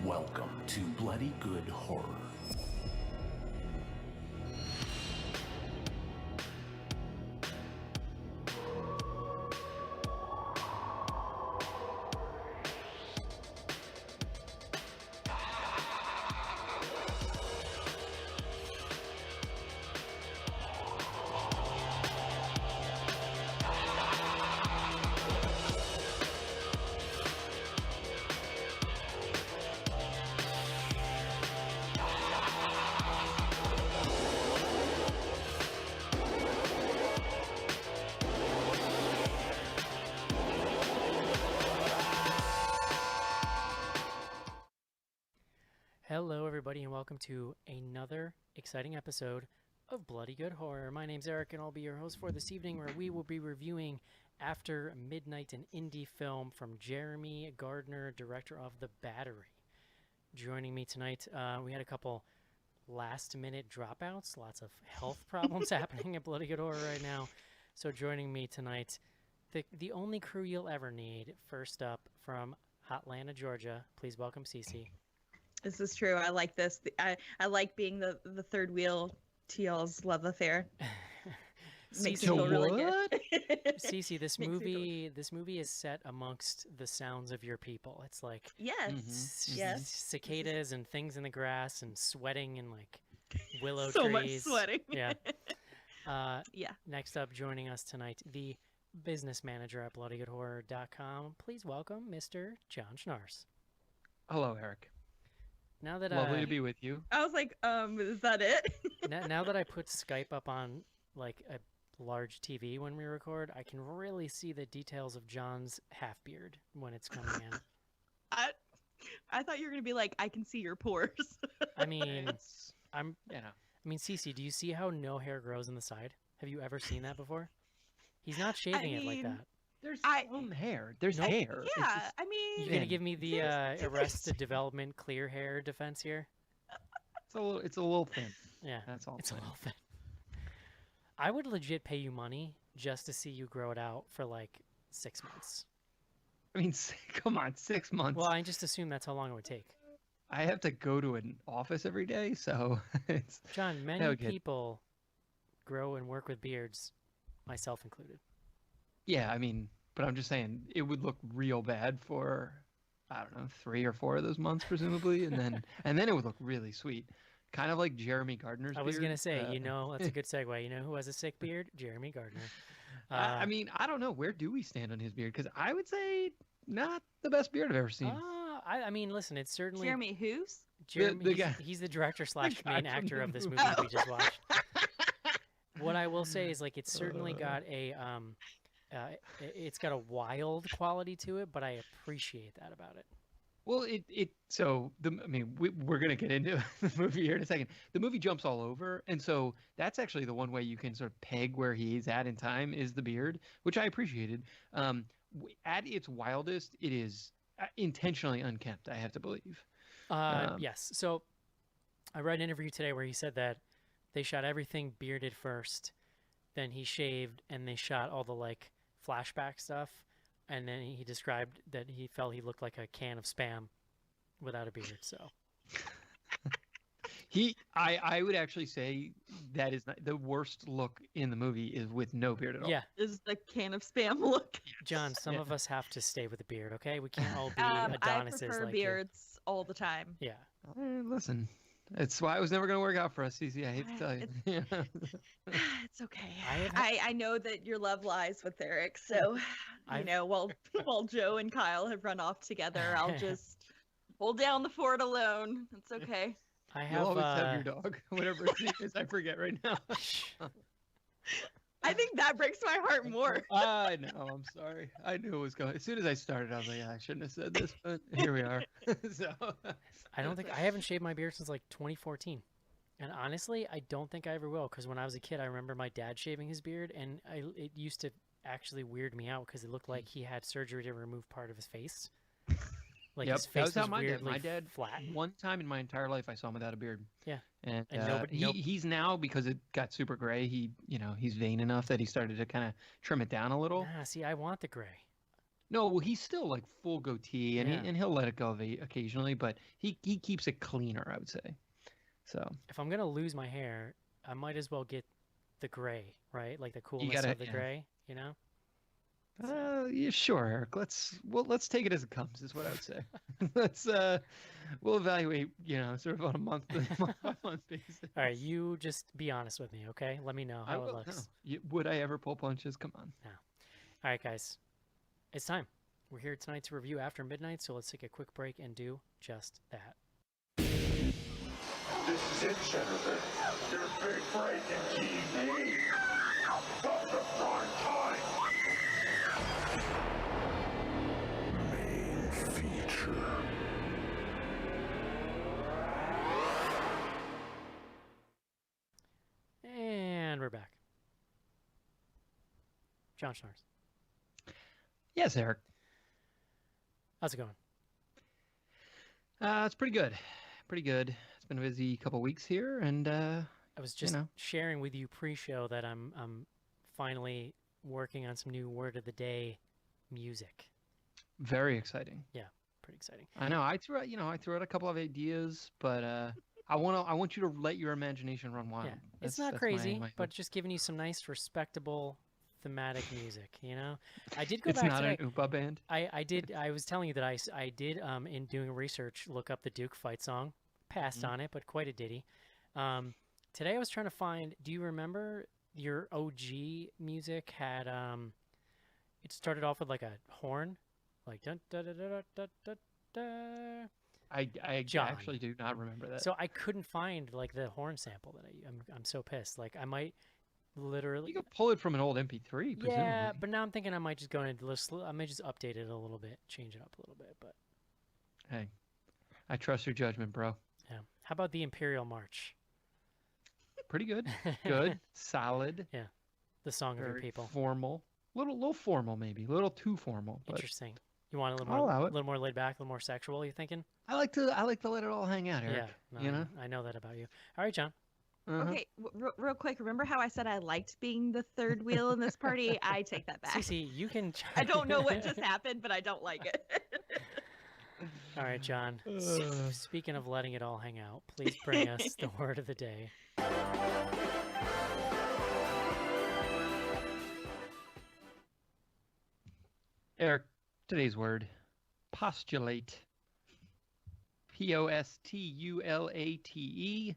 Welcome to Bloody Good Horror. Hello, everybody, and welcome to another exciting episode of Bloody Good Horror. My name's Eric, and I'll be your host for this evening, where we will be reviewing After Midnight, an indie film from Jeremy Gardner, director of The Battery. Joining me tonight, we had a couple last-minute dropouts, lots of health problems happening at Bloody Good Horror right now. So joining me tonight, the only crew you'll ever need. First up, from Hotlanta, Georgia, please welcome Cece. This is true. I like this. I like being the third wheel to y'all's love affair. Makes me feel really good. Cece, this movie is set amongst the sounds of your people. It's like yes, cicadas and things in the grass and sweating and like willow so trees. So much sweating. Yeah. Yeah. Next up, joining us tonight, the business manager at bloodygoodhorror.com. Please welcome Mr. John Schnars. Hello, Eric. Now that Lovely to be with you. I was like, is that it? now that I put Skype up on like a large TV when we record, I can really see the details of John's half beard when it's coming in. I thought you were gonna be like, I can see your pores. I mean, Cece, do you see how no hair grows on the side? Have you ever seen that before? He's not shaving it like that. There's some hair. There's hair. Yeah, You gonna give me the Arrested Development clear hair defense here? It's a little thin. Yeah, that's all. It's a little thin. I would legit pay you money just to see you grow it out for like 6 months. I mean, come on, 6 months. Well, I just assume that's how long it would take. I have to go to an office every day, so it's... John, many people grow and work with beards, myself included. Yeah, I mean, but I'm just saying it would look real bad for, I don't know, 3 or 4 of those months, presumably, and then it would look really sweet. Kind of like Jeremy Gardner's beard. I was going to say, that's a good segue. You know who has a sick beard? Jeremy Gardner. I mean, I don't know. Where do we stand on his beard? Because I would say not the best beard I've ever seen. I mean, listen, it's certainly... Jeremy who's? Jeremy, the guy. He's the director / main actor of this movie we just watched. What I will say is, like, it's certainly got a... it's got a wild quality to it, but I appreciate that about it. Well, we're going to get into the movie here in a second. The movie jumps all over, and so that's actually the one way you can sort of peg where he's at in time is the beard, which I appreciated. At its wildest, it is intentionally unkempt, I have to believe. Yes. So I read an interview today where he said that they shot everything bearded first, then he shaved, and they shot all the like flashback stuff, and then he described that he felt he looked like a can of Spam without a beard. So I would actually say that is not, the worst look in the movie is with no beard at all. Yeah, is the can of Spam look. John, some of us have to stay with a beard, okay? We can't all be Adonises. I prefer like beards all the time. Yeah. Listen, it's why it was never going to work out for us, Cece. I hate to tell you. It's okay. I know that your love lies with Eric, so while Joe and Kyle have run off together, I'll just hold down the fort alone. It's okay. You'll always have your dog, whatever his name is. I forget right now. I think that breaks my heart more. I know. I'm sorry. I knew it was going. As soon as I started, I was like, I shouldn't have said this, but here we are. So I haven't shaved my beard since like 2014, and honestly, I don't think I ever will. Because when I was a kid, I remember my dad shaving his beard, and it used to actually weird me out because it looked like he had surgery to remove part of his face. Like his face was weirdly my dad flat. One time in my entire life, I saw him without a beard. Yeah, and he's now, because it got super gray. He's vain enough that he started to kind of trim it down a little. See, I want the gray. No, well, he's still like full goatee, and Yeah. he'll let it go occasionally, but he keeps it cleaner, I would say. So If I'm gonna lose my hair, I might as well get the gray, right? Like the you coolness gotta, of the gray, you know? yeah, sure, Eric. Let's take it as it comes. Is what I would say. Let's we'll evaluate, sort of on a month by month basis. All right, you just be honest with me, okay? Let me know I how it will. No. looks. Would I ever pull punches? Come on. No. All right, guys. It's time. We're here tonight to review After Midnight, so let's take a quick break and do just that. This is it, Jennifer. Your big break in TV. About the prime time. Main feature. And we're back. John Schnars. Yes, Eric. How's it going? It's pretty good. Pretty good. It's been a busy couple weeks here, and I was just know. sharing with you pre-show that I'm finally working on some new word of the day music. very exciting. Pretty exciting. I know. I threw out a couple of ideas, but I want you to let your imagination run wild. Yeah, it's not That's crazy, my but hope. just giving you some nice, respectable, thematic music. I did go It's back not today. an Oompa band. I did. I was telling you that I did in doing research look up the Duke fight song. Passed Mhm. on it, but quite a ditty. Today I was trying to find. Do you remember your OG music had it started off with like a horn, like dun da da da da da da. I John. actually do not remember that. So I couldn't find like the horn sample that I'm so pissed. Like I might literally. you could pull it from an old MP3, presumably. Yeah, but now I'm thinking I might just go in and I might just update it a little bit, change it up a little bit. But Hey, I trust your judgment, bro. yeah, how about the Imperial March? Pretty good. Good. Solid. The song of your Very people. formal. Little formal, maybe. A little too formal. But Interesting. You want a little I'll more, allow it. little more laid back, a little more sexual? You thinking? I like to let it all hang out, Eric. Yeah, no, you know. I know that about you. All right, John. Uh-huh. Okay, real quick. Remember how I said I liked being the third wheel in this party? I take that back. Cece, you can. I don't know what just happened, but I don't like it. All right, John. Uh. Speaking of letting it all hang out, please bring us the word of the day. Eric, today's word, postulate. Postulate.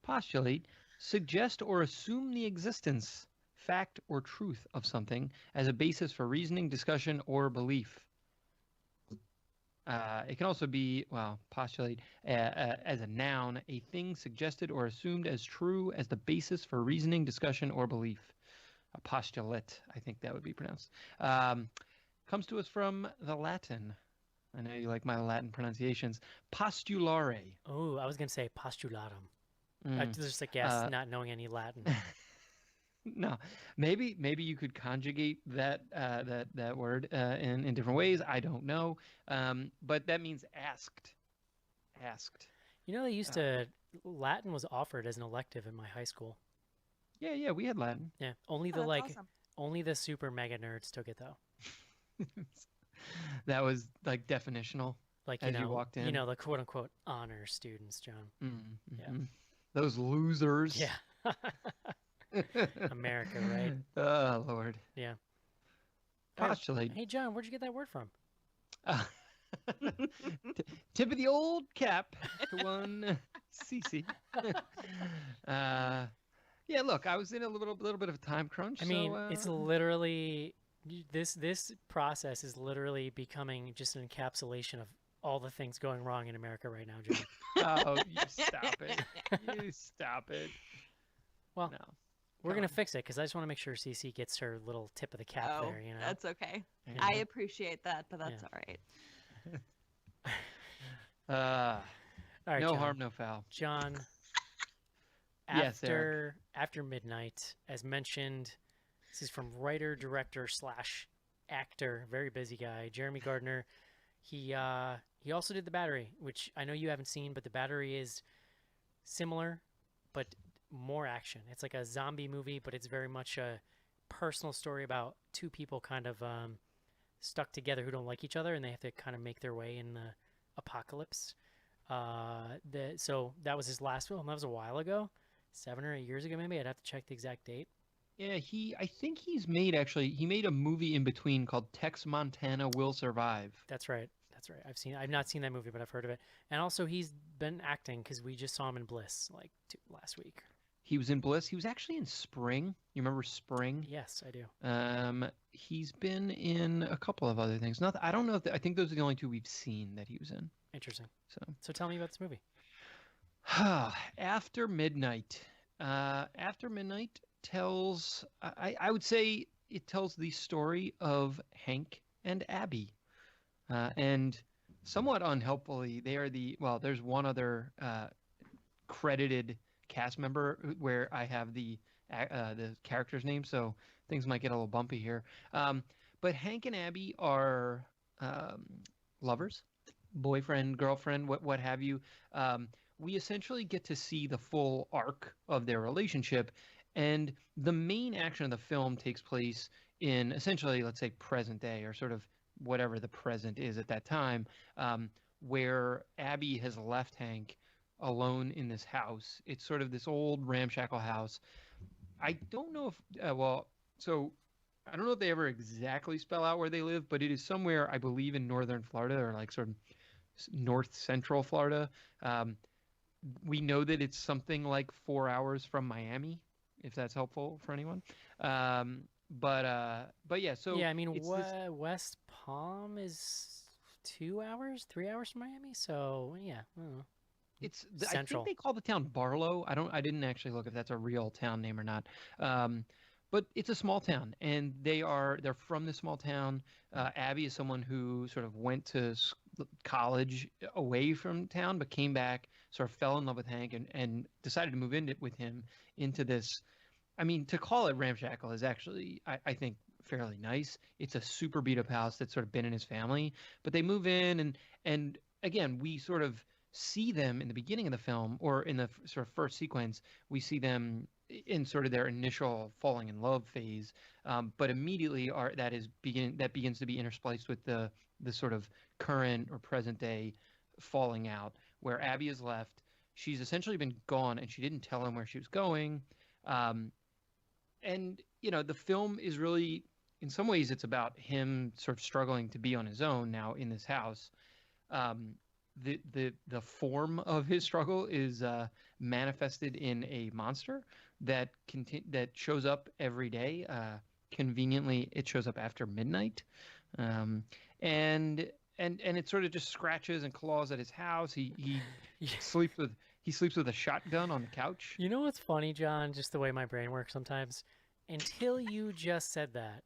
Postulate, suggest or assume the existence, fact, or truth of something as a basis for reasoning, discussion, or belief. It can also be, postulate as a noun, a thing suggested or assumed as true as the basis for reasoning, discussion, or belief. A postulate, I think that would be pronounced. Comes to us from the Latin. I know you like my Latin pronunciations. Postulare. Oh, I was gonna say postulatum. Mm. Just a guess, not knowing any Latin. No, maybe you could conjugate that word in different ways. I don't know, but that means asked. Asked. They used to. Latin was offered as an elective in my high school. Yeah, we had Latin. Yeah, only Oh, the that's awesome. only the super mega nerds took it though. That was like definitional. Like As you walked in. the quote unquote honor students, John. Mm-hmm. Yeah. Those losers. Yeah. America, right? Oh Lord. Yeah. All right. Postulate. Hey, John, where'd you get that word from? Tip of the old cap to one CC. Yeah, look, I was in a little bit of a time crunch. I mean, so, it's literally this process is literally becoming just an encapsulation of all the things going wrong in America right now, John. Oh, you stop it! You stop it! Well, No, We're come gonna on. Oh, fix it because I just want to make sure CC gets her little tip of the cap there. That's okay. You I know? appreciate that, but that's Yeah. all right. All right, No John. harm, no foul. John. Yes, Eric. After midnight, as mentioned, this is from writer, director / actor, very busy guy, Jeremy Gardner. He also did The Battery, which I know you haven't seen, but The Battery is similar, but more action. It's like a zombie movie, but it's very much a personal story about two people kind of stuck together who don't like each other, and they have to kind of make their way in the apocalypse. So that was his last film. That was a while ago, 7 or 8 years ago, maybe. I'd have to check the exact date. Yeah, I think he made a movie in between called Tex Montana Will Survive. That's right. I've not seen that movie, but I've heard of it. And also, he's been acting because we just saw him in Bliss last week. He was in Bliss. He was actually in Spring. You remember Spring? Yes, I do. He's been in a couple of other things. I don't know I think those are the only two we've seen that he was in. Interesting. So tell me about this movie. After Midnight. After Midnight tells, I would say it tells the story of Hank and Abby. And somewhat unhelpfully, there's one other credited cast member where I have the character's name, so things might get a little bumpy here. But Hank and Abby are lovers, boyfriend, girlfriend, what have you. We essentially get to see the full arc of their relationship, and the main action of the film takes place in essentially, let's say, present day, or sort of whatever the present is at that time, where Abby has left Hank alone in this house. It's sort of this old ramshackle house. I don't know if I don't know if they ever exactly spell out where they live, but it is somewhere, I believe, in northern Florida, or like sort of north central Florida. We know that it's something like 4 hours from Miami, if that's helpful for anyone. But yeah, so yeah, I mean, West Palm is 2 hours, 3 hours from Miami, so yeah, I don't know. I think they call the town Barlow. I didn't actually look if that's a real town name or not. But it's a small town, and they're from this small town. Abby is someone who sort of went to college away from town, but came back, sort of fell in love with Hank, and decided to move in with him into this. I mean, to call it ramshackle is actually, I think, fairly nice. It's a super beat up house that's sort of been in his family, but they move in, and again, we sort of see them in the beginning of the film, or in the sort of first sequence, we see them in sort of their initial falling in love phase, but immediately that begins to be interspliced with the sort of current or present day falling out, where Abby is left. She's essentially been gone, and she didn't tell him where she was going. And the film is really, in some ways, it's about him sort of struggling to be on his own now in this house. The form of his struggle is manifested in a monster that shows up every day. Conveniently, it shows up after midnight, and it sort of just scratches and claws at his house. He sleeps with a shotgun on the couch. You know what's funny, John? Just the way my brain works sometimes. Until you just said that,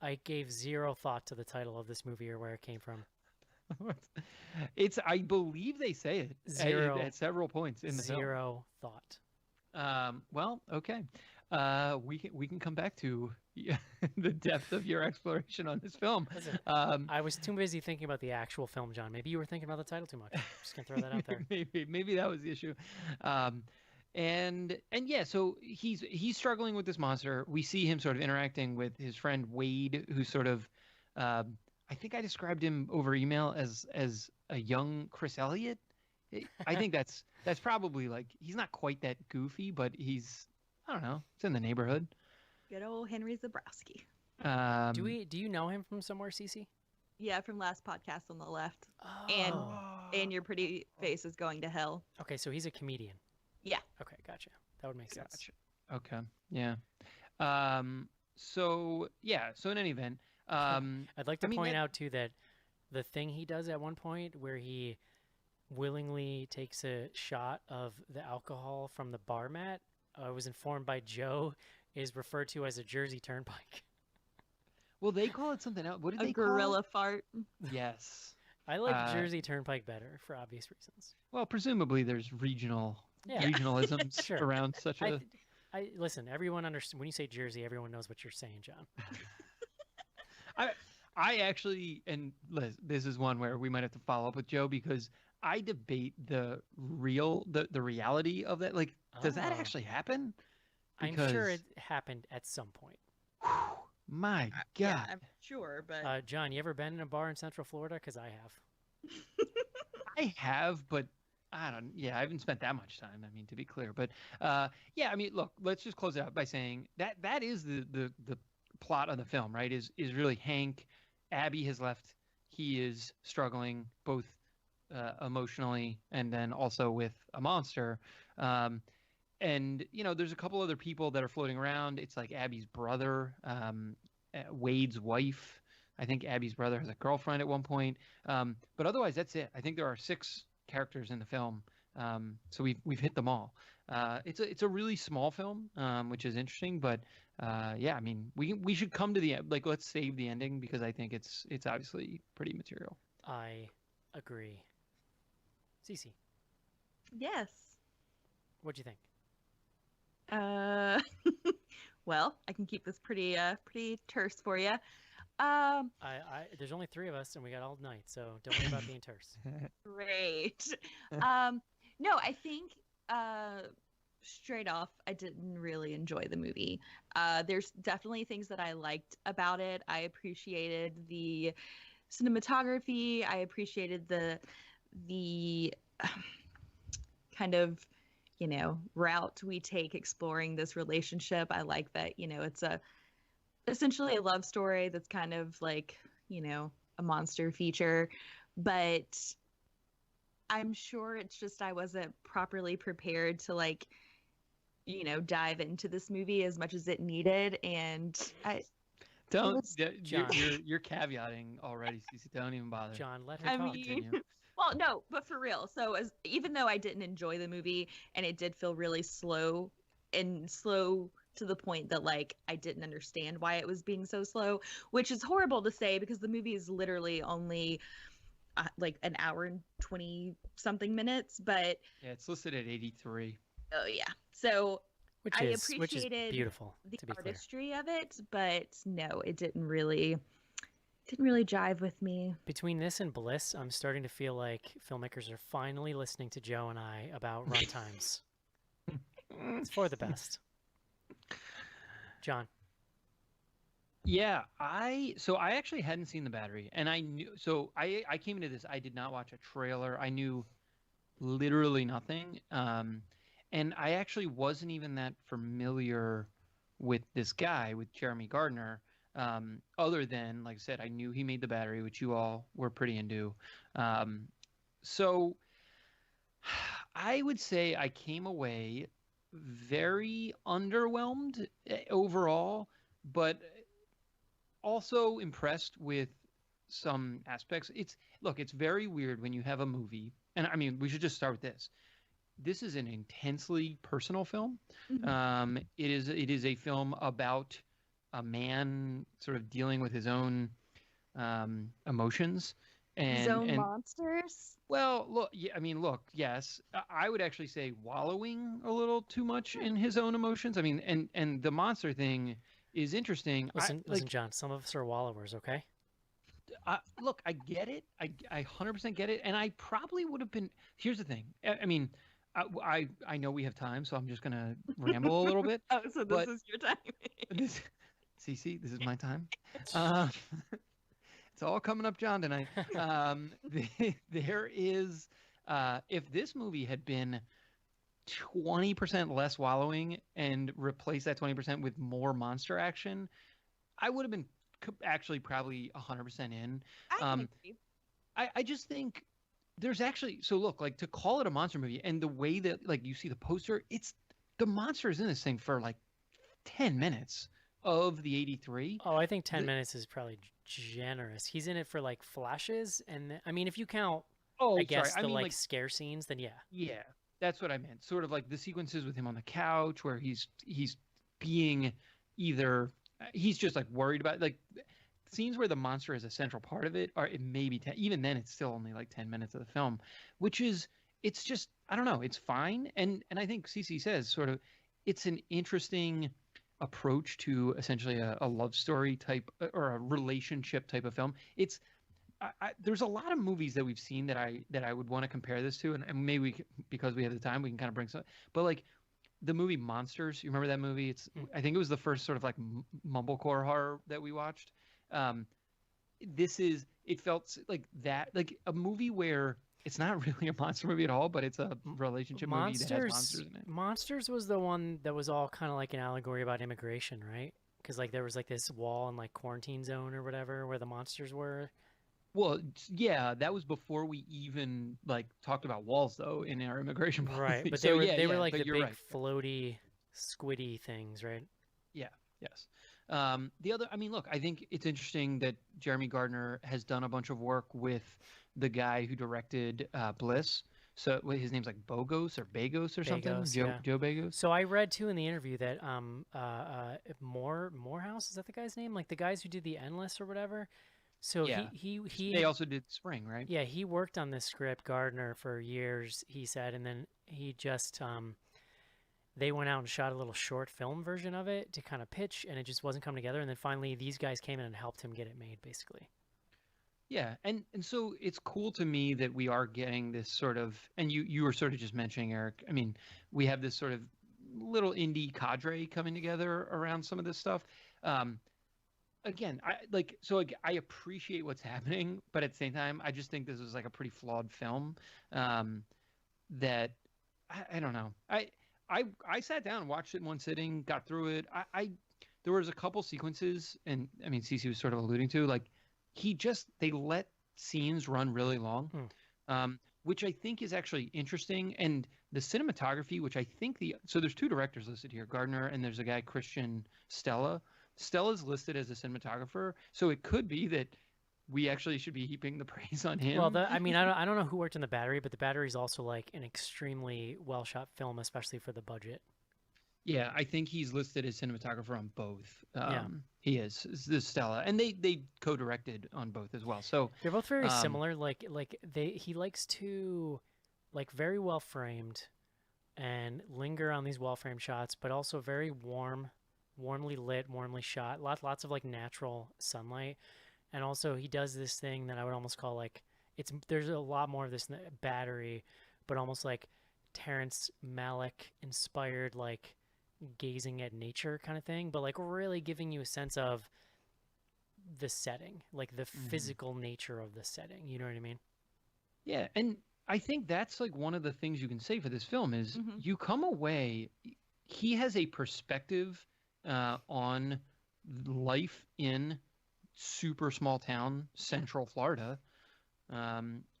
I gave zero thought to the title of this movie or where it came from. I believe they say it at several points in the film. Zero thought. Well, okay. We can come back to the depth of your exploration on this film. Listen, I was too busy thinking about the actual film, John. Maybe you were thinking about the title too much. I'm just gonna throw that out there. Maybe that was the issue. And yeah, so he's struggling with this monster. We see him sort of interacting with his friend Wade, who's sort of I think I described him over email as a young Chris Elliott. I think that's probably, like, he's not quite that goofy, but he's, I don't know, it's in the neighborhood. Good old Henry Zabrowski. Do you know him from somewhere, Cece? Yeah, from last podcast on the left. Oh. And your pretty face is going to hell. Okay, so he's a comedian. Yeah. Okay, gotcha. That would make sense. Okay, yeah. So in any event, I'd like to point out too that the thing he does at one point where he willingly takes a shot of the alcohol from the bar mat, I was informed by Joe, is referred to as a Jersey Turnpike. Well, they call it something else. What did they call it? A gorilla fart. Yes. I like Jersey Turnpike better for obvious reasons. Well, presumably there's regionalisms Sure. around such a... I listen, everyone understands. When you say Jersey, everyone knows what you're saying, John. I actually, and Liz, this is one where we might have to follow up with Joe, because I debate the reality of that. Like, does that actually happen? I'm sure it happened at some point. My God. Yeah, I'm sure, but John, you ever been in a bar in Central Florida? Because I have. I have, but I don't. Yeah, I haven't spent that much time. I mean, to be clear, but yeah. I mean, look. Let's just close it out by saying that that is the plot of the film, right? Is really Hank. Abby has left. He is struggling both emotionally and then also with a monster. And there's a couple other people that are floating around. It's like Abby's brother, Wade's wife. I think Abby's brother has a girlfriend at one point. But otherwise, that's it. I think there are 6 characters in the film, so we've hit them all. It's a really small film, which is interesting. But yeah, I mean, we should come to the end. Like, let's save the ending because I think it's obviously pretty material. I agree. Cece, yes. what'd you think? Well, I can keep this pretty terse for you. There's only 3 of us, and we got all night, so don't worry about being terse. Great. No, I think straight off, I didn't really enjoy the movie. There's definitely things that I liked about it. I appreciated the cinematography. I appreciated the kind of route we take exploring this relationship. I like that it's essentially a love story that's kind of like a monster feature, but I'm sure it's just I wasn't properly prepared to dive into this movie as much as it needed, and you're caveating already, Cece. Don't even bother. John, let her talk. Continue. Well, no, but for real. So even though I didn't enjoy the movie and it did feel really slow to the point that I didn't understand why it was being so slow, which is horrible to say because the movie is literally only an hour and 20 something minutes, but yeah, it's listed at 83. Oh yeah. So which I is appreciated beautiful, the to be artistry of it, but no, it didn't really jive with me. Between this and Bliss, I'm starting to feel like filmmakers are finally listening to Joe and I about runtimes. It's for the best. John. Yeah, I actually hadn't seen The Battery, and I knew. So I came into this. I did not watch a trailer. I knew literally nothing, and I actually wasn't even that familiar with this guy, with Jeremy Gardner. Other than, like I said, I knew he made The Battery, which you all were pretty into. So I would say I came away very underwhelmed overall, but also impressed with some aspects. It's very weird when you have a movie, and I mean, we should just start with this. This is an intensely personal film. Mm-hmm. It is a film about a man sort of dealing with his own emotions and his own monsters. Well, look, yeah, I mean, look, yes, I would actually say wallowing a little too much in his own emotions. I mean, and the monster thing is interesting. Listen, John, some of us are wallowers, okay? Look, I get it. I 100% get it. And I probably would have been. Here's the thing. I mean, I know we have time, so I'm just gonna ramble a little bit. Oh, so this is your time. Cece, this is my time. It's all coming up, John, tonight. There is, if this movie had been 20% less wallowing and replaced that 20% with more monster action, I would have been actually probably 100% in. I just think there's actually, so look, to call it a monster movie and the way that you see the poster, it's the monster is in this thing for 10 minutes of the 83. Oh, I think 10 minutes is probably generous. He's in it for flashes, and I mean, if you count, I guess the scare scenes, then yeah. Yeah, that's what I meant. Sort of the sequences with him on the couch where he's being either he's just worried about scenes where the monster is a central part of it, or it may be 10. Even then, it's still only 10 minutes of the film, which is it's just I don't know. It's fine, and I think Cece says sort of it's an interesting approach to essentially a love story type or a relationship type of film. It's there's a lot of movies that we've seen that I would want to compare this to, and maybe because we have the time we can kind of bring some, but the movie Monsters. You remember that movie? I think it was the first sort of like mumblecore horror that we watched. It felt like that, like a movie where it's not really a monster movie at all, but it's a relationship movie that has monsters in it. Monsters was the one that was all kind of like an allegory about immigration, right? Because like there was like this wall and like quarantine zone or whatever where the monsters were. Well, yeah, that was before we even like talked about walls though in our immigration policy. Right, but so, they were like the big right. floaty, squiddy things, right? Yeah. Yes. The other, I mean, look, I think it's interesting that Jeremy Gardner has done a bunch of work with the guy who directed Bliss. So his name's like Bogos or Bagos or something. Yeah. Joe Bagos. So I read too in the interview that Morehouse, is that the guy's name? Like the guys who did the Endless or whatever. So yeah. he They also did Spring, right? Yeah, he worked on this script, Gardner, for years, he said, and then he just they went out and shot a little short film version of it to kind of pitch, and it just wasn't coming together. And then finally, these guys came in and helped him get it made, basically. Yeah, and so it's cool to me that we are getting this sort of, and you were sort of just mentioning, Eric. I mean, we have this sort of little indie cadre coming together around some of this stuff. Again, I appreciate what's happening, but at the same time, I just think this is like a pretty flawed film. That I don't know. I sat down and watched it in one sitting, got through it. There was a couple sequences, and I mean, Cece was sort of alluding to, like they let scenes run really long, which I think is actually interesting. And the cinematography, which I think so there's two directors listed here, Gardner, and there's a guy, Christian Stella. Stella's listed as a cinematographer, so it could be that we actually should be heaping the praise on him. Well, I mean, I don't know who worked on The Battery, but The Battery is also like an extremely well shot film, especially for the budget. Yeah, I think he's listed as cinematographer on both. Yeah. He is. This Stella, and they co-directed on both as well. So they're both very similar. He likes to like very well framed and linger on these well framed shots, but also very warmly lit, warmly shot. Lots of like natural sunlight. And also he does this thing that I would almost call like there's a lot more of this in The Battery, but almost like Terrence Malick inspired like gazing at nature kind of thing, but like really giving you a sense of the setting, like the physical nature of the setting. You know what I mean? Yeah, and I think that's like one of the things you can say for this film is you come away, he has a perspective on life in super small town Central Florida.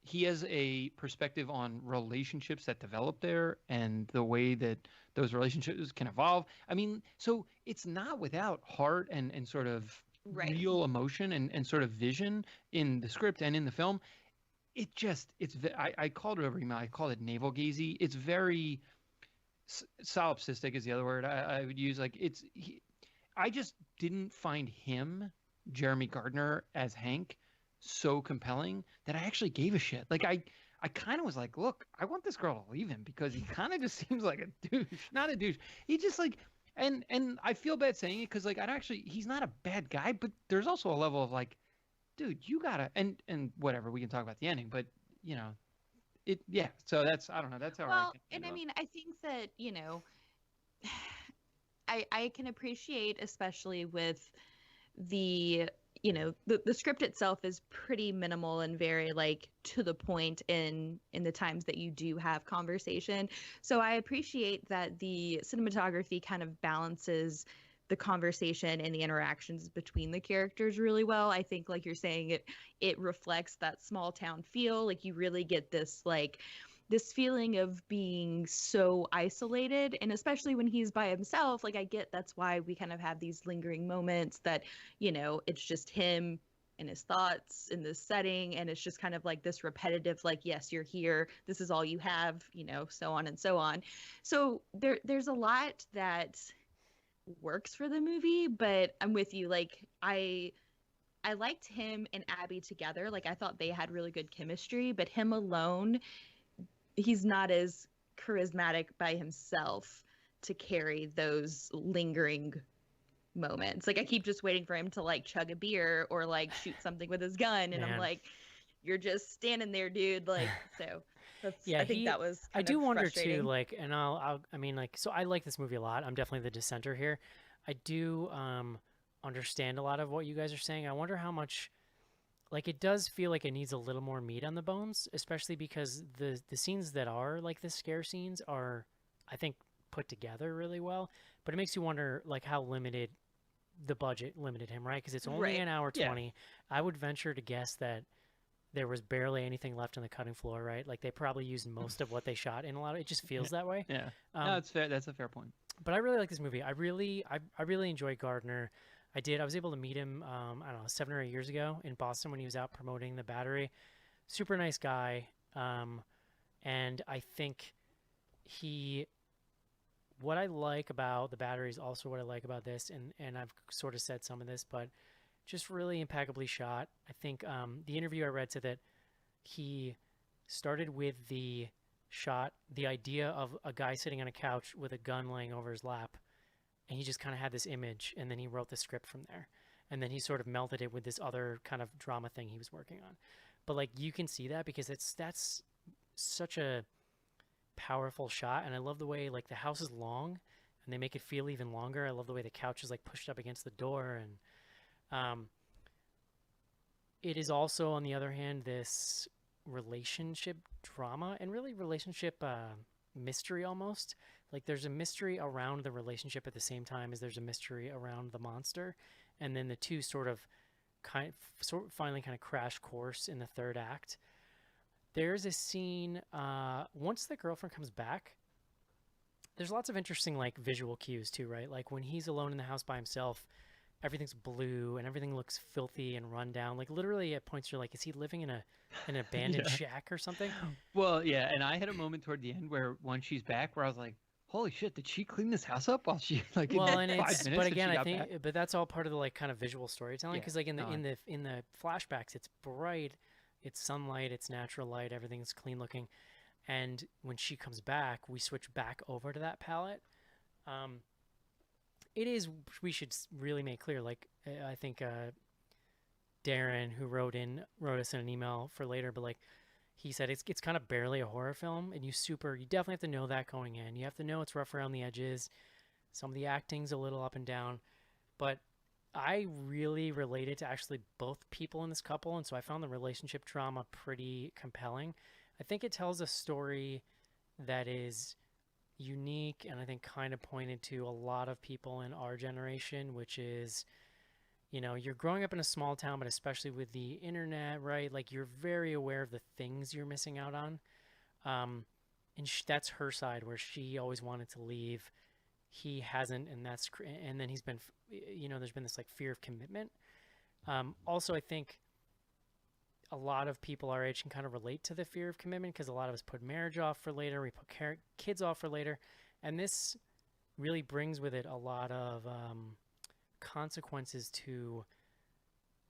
He has a perspective on relationships that develop there and the way that those relationships can evolve. I mean, so it's not without heart and sort of real emotion and sort of vision in the script and in the film. I called it over email. I called it navel gazy. It's very solipsistic is the other word I would use. Like I just didn't find him, Jeremy Gardner, as Hank so compelling that I actually gave a shit. Like I kind of was like, look, I want this girl to leave him because he kind of just seems like a douche. Not a douche. He just like, and I feel bad saying it because like he's not a bad guy, but there's also a level of like, dude, you gotta, and whatever, we can talk about the ending, but you know, yeah. So I don't know. That's how. Well, I mean, I think that I can appreciate, especially with the script itself is pretty minimal and very like to the point in the times that you do have conversation. So I appreciate that the cinematography kind of balances the conversation and the interactions between the characters really well. I think, like you're saying, it reflects that small town feel. Like you really get this feeling of being so isolated, and especially when he's by himself, like I get that's why we kind of have these lingering moments that, it's just him and his thoughts in this setting, and it's just kind of like this repetitive, like, yes, you're here, this is all you have, so on and so on. So there's a lot that works for the movie, but I'm with you. Like I liked him and Abby together. Like I thought they had really good chemistry, but him alone, he's not as charismatic by himself to carry those lingering moments. Like I keep just waiting for him to like chug a beer or like shoot something with his gun, and I'm like, you're just standing there, dude. Like, so Yeah, I think that was I kind do of wonder too, frustrating. like, and I mean, like, so I like this movie a lot. I'm definitely the dissenter here. I do understand a lot of what you guys are saying. I wonder how much, like, it does feel like it needs a little more meat on the bones, especially because the scenes that are like the scare scenes are, I think, put together really well. But it makes you wonder, like, how limited the budget limited him, right? Because it's only Right. an hour Yeah. 20. I would venture to guess that there was barely anything left on the cutting floor, right? Like they probably used most of what they shot in a lot of it. Just Yeah. feels that way. Yeah. Um, No, it's fair. That's a fair point. but I really like this movie. I really enjoy Gardner. I did. I was able to meet him. I don't know, 7 or 8 years ago in Boston when he was out promoting the Battery. Super nice guy. And I think he. What I like about the Battery is also what I like about this, and I've sort of said some of this, but just really impeccably shot. I think the interview I read said that he started with the shot, the idea of a guy sitting on a couch with a gun laying over his lap, and he just kind of had this image, and then he wrote the script from there, and then he sort of melted it with this other kind of drama thing he was working on. But like you can see that because that's such a powerful shot, and I love the way like the house is long, and they make it feel even longer. I love the way the couch is like pushed up against the door, and it is also, on the other hand, this relationship drama and really relationship mystery almost. Like there's a mystery around the relationship at the same time as there's a mystery around the monster, and then the two finally kind of crash course in the third act. There's a scene once the girlfriend comes back. There's lots of interesting like visual cues too, right? Like when he's alone in the house by himself, everything's blue and everything looks filthy and run down. Like literally at points you're like, is he living in an abandoned Yeah. shack or something? Well, yeah, and I had a moment toward the end where once she's back, where I was like, "Holy shit! Did she clean this house up while she like in Well, and 5 it's minutes but that again, she I got think back?" but that's all part of the like kind of visual storytelling Yeah, because like in the no, in the flashbacks, it's bright, it's sunlight, it's natural light, everything's clean looking, and when she comes back, we switch back over to that palette. Um, it is we should really make clear, like I think Darren, who wrote us in an email for later, but like he said it's kind of barely a horror film, and you definitely have to know that going in. You have to know it's rough around the edges. Some of the acting's a little up and down, but I really related to actually both people in this couple, and so I found the relationship drama pretty compelling. I think it tells a story that is unique and I think kind of pointed to a lot of people in our generation, which is, you're growing up in a small town, but especially with the internet, right? Like you're very aware of the things you're missing out on. And that's her side where she always wanted to leave. He hasn't, and and then he's been, there's been this like fear of commitment. Also, I think a lot of people our age can kind of relate to the fear of commitment because a lot of us put marriage off for later, we put kids off for later, and this really brings with it a lot of consequences to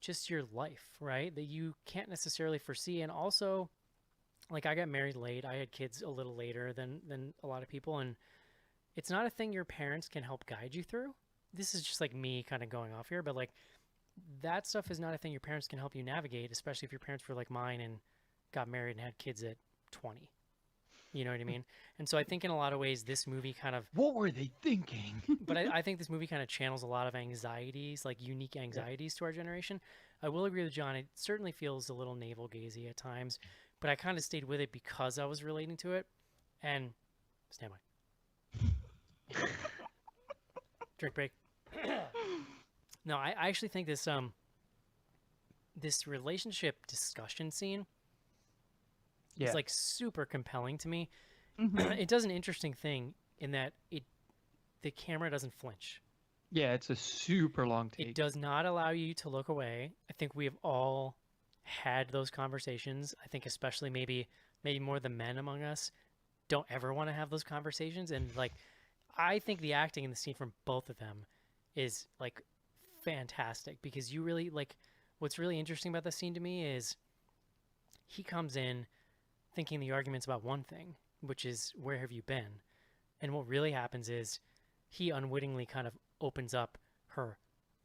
just your life, right? That you can't necessarily foresee. And also, like I got married late, I had kids a little later than a lot of people, and it's not a thing your parents can help guide you through. This is just like me kind of going off here, but like that stuff is not a thing your parents can help you navigate, especially if your parents were like mine and got married and had kids at 20. You know what I mean? And so I think in a lot of ways, this movie kind of, What were they thinking? but I think this movie kind of channels a lot of anxieties, like unique anxieties to our generation. I will agree with John. It certainly feels a little navel-gazy at times, but I kind of stayed with it because I was relating to it. And stand by. Drink break. No, I actually think this this relationship discussion scene is like super compelling to me. It does an interesting thing in that the camera doesn't flinch. Yeah, it's a super long take. It does not allow you to look away. I think we have all had those conversations. I think especially maybe more the men among us don't ever want to have those conversations. And like, I think the acting in the scene from both of them is like fantastic because you really like what's really interesting about the scene to me is he comes in thinking the argument's about one thing, which is where have you been? And what really happens is he unwittingly kind of opens up her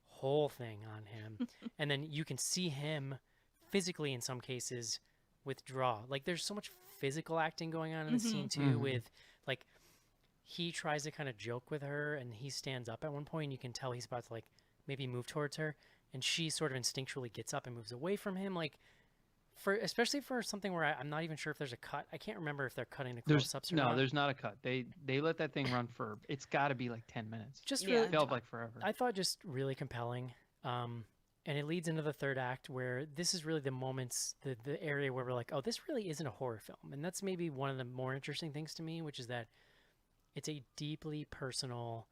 whole thing on him. And then you can see him physically in some cases withdraw. Like there's so much physical acting going on in the scene too, with like he tries to kind of joke with her and he stands up at one point and you can tell he's about to like maybe move towards her, and she sort of instinctually gets up and moves away from him. Like especially for something where I'm not even sure if there's a cut. I can't remember if they're cutting the close-ups or not. No, there's not a cut. They let that thing run for, it's got to be like 10 minutes. Just Yeah. really Felt like forever. I thought just really compelling. And it leads into the third act where this is really the moments, the area where we're like, oh, this really isn't a horror film. And that's maybe one of the more interesting things to me, which is that it's a deeply personal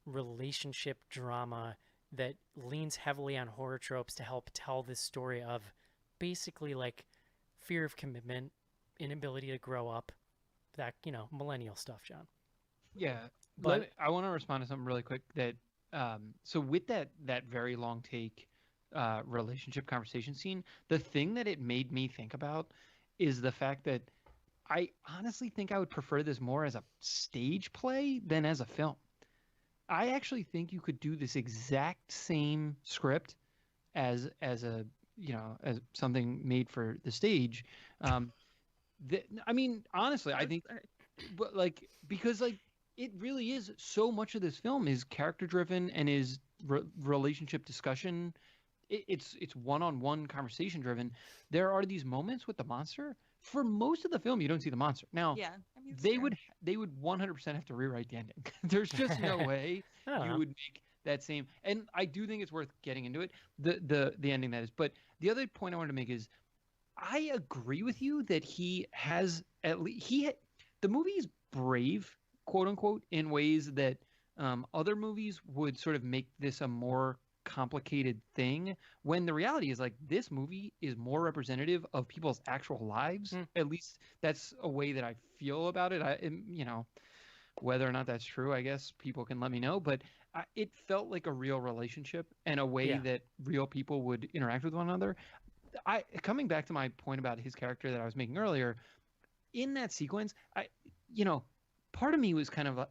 relationship drama that leans heavily on horror tropes to help tell this story of basically like fear of commitment, inability to grow up, that, millennial stuff, John. Yeah. But I want to respond to something really quick that, so with that very long take relationship conversation scene, the thing that it made me think about is the fact that I honestly think I would prefer this more as a stage play than as a film. I actually think you could do this exact same script as a as something made for the stage. I mean, honestly, I think, but like, because like it really is, so much of this film is character driven and is relationship discussion. It's one-on-one conversation driven. There are these moments with the monster. For most of the film, you don't see the monster. Now, Yeah, I mean, it's they fair. would 100% have to rewrite the ending. There's just no way I don't you know. would make that same. And I do think it's worth getting into it. The ending, that is. But the other point I wanted to make is, I agree with you that he has at least the movie is brave, quote unquote, in ways that other movies would sort of make this a more complicated thing, when the reality is like this movie is more representative of people's actual lives. At least that's a way that I feel about it. Whether or not that's true, I guess people can let me know, but it felt like a real relationship and a way that real people would interact with one another. Coming back to my point about his character that I was making earlier, in that sequence, part of me was kind of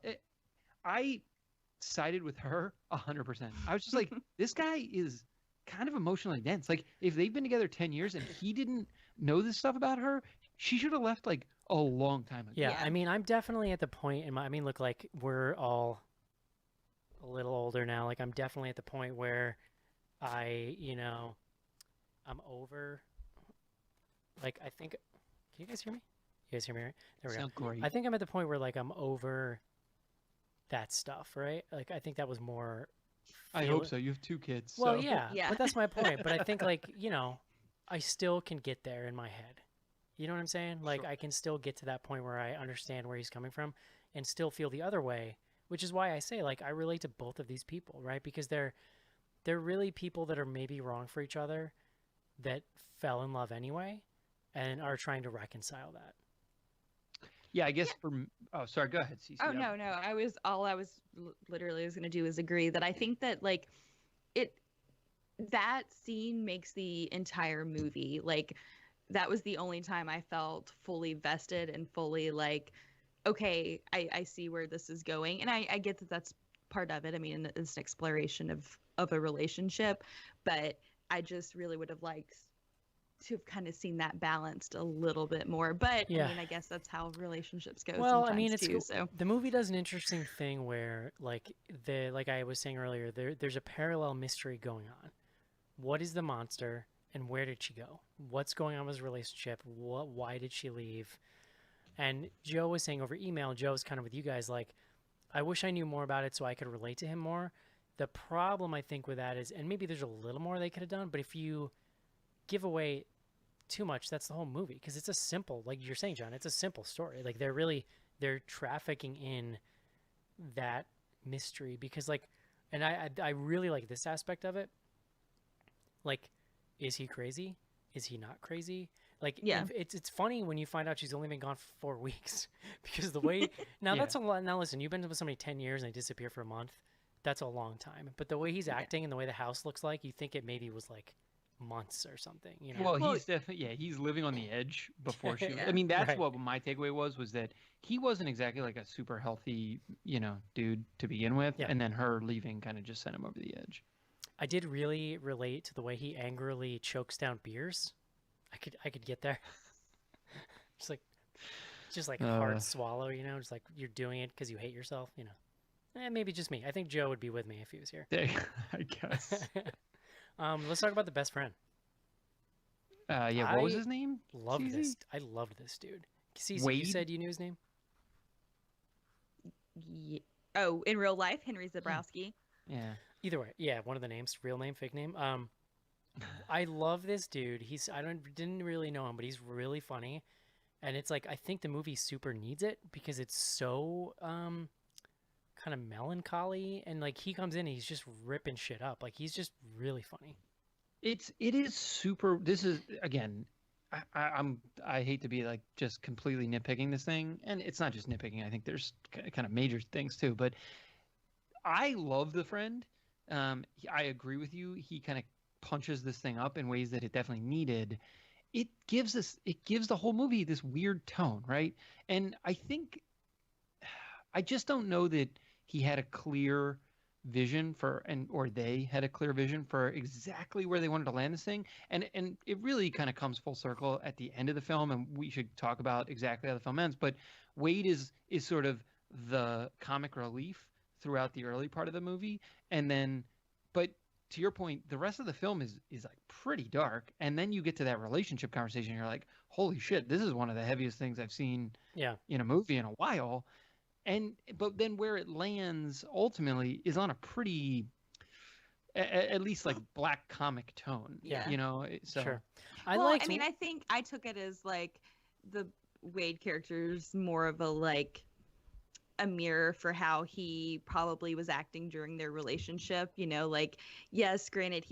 I sided with her 100%. I was just like, this guy is kind of emotionally dense. Like, if they've been together 10 years and he didn't know this stuff about her, she should have left like a long time ago. Yeah, Yeah. I mean, I'm definitely at the point look, like we're all a little older now. Like I'm definitely at the point where I'm over, like, I think, can you guys hear me? You guys hear me, right? There we go. Sound great. I think I'm at the point where like I'm over that stuff, right? Like I think that was more. I hope so. You have 2 kids. Well, so. yeah, Yeah. but that's my point. But I think like, I still can get there in my head. You know what I'm saying? Like Sure. I can still get to that point where I understand where he's coming from and still feel the other way, which is why I say like I relate to both of these people, right? Because they're really people that are maybe wrong for each other, that fell in love anyway and are trying to reconcile that. Yeah, I guess oh, sorry, go ahead, Cece. Oh no, I was literally was going to do is agree that I think that like that scene makes the entire movie. Like that was the only time I felt fully vested and fully like, okay, I see where this is going, and I get that that's part of it. I mean, it's an exploration of a relationship, but I just really would have liked to have kind of seen that balanced a little bit more. But Yeah. I mean, I guess that's how relationships go. Well, I sometimes mean, it's too, so. the movie does an interesting thing where like I was saying earlier, there's a parallel mystery going on. What is the monster and where did she go? What's going on with his relationship? Why did she leave? And Joe was saying over email, Joe's kind of with you guys, like, I wish I knew more about it so I could relate to him more. The problem I think with that is, and maybe there's a little more they could have done, but if you give away too much, that's the whole movie, because it's a simple, like you're saying, John, it's a simple story. Like they're trafficking in that mystery because like, and I really like this aspect of it. Like, is he crazy? Is he not crazy? Like, Yeah. it's funny when you find out she's only been gone for 4 weeks because the way now Yeah. that's a lot. Now listen, you've been with somebody 10 years and they disappear for a month. That's a long time. But the way he's acting and the way the house looks like, you think it maybe was like months or something. You know? Well, he's definitely, he's living on the edge before she. Yeah. I mean, that's Right. what my takeaway was that he wasn't exactly like a super healthy, dude to begin with, Yeah. and then her leaving kind of just sent him over the edge. I did really relate to the way he angrily chokes down beers. I could get there. just like hard swallow, you know, just like you're doing it because you hate yourself, you know. Maybe just me. I think Joe would be with me if he was here. I guess. Let's talk about the best friend. Yeah, what was his name? Loved this. I loved this dude. Cece, Wade? you said you knew his name? Yeah. Oh, in real life, Henry Zabrowski. Yeah. Either way, yeah, one of the names, real name, fake name. I love this dude. Didn't really know him, but he's really funny. And it's like I think the movie super needs it because it's so kind of melancholy, and like he comes in and he's just ripping shit up. Like he's just really funny. It is super. This is again. I hate to be like just completely nitpicking this thing, and it's not just nitpicking. I think there's kind of major things too. But I love the friend. I agree with you. He kind of punches this thing up in ways that it definitely needed. It gives the whole movie this weird tone, right? And I think I just don't know that he had a clear vision or they had a clear vision for exactly where they wanted to land this thing. And it really kind of comes full circle at the end of the film, and we should talk about exactly how the film ends. But Wade is sort of the comic relief throughout the early part of the movie, and then but to your point, the rest of the film is like pretty dark, and then you get to that relationship conversation. And you're like, holy shit, this is one of the heaviest things I've seen in a movie in a while. But then where it lands ultimately is on a pretty, at least like black comic tone. Yeah, you know. So sure. I mean, I think I took it as like the Wade character's more of a mirror for how he probably was acting during their relationship, you know, like, yes, granted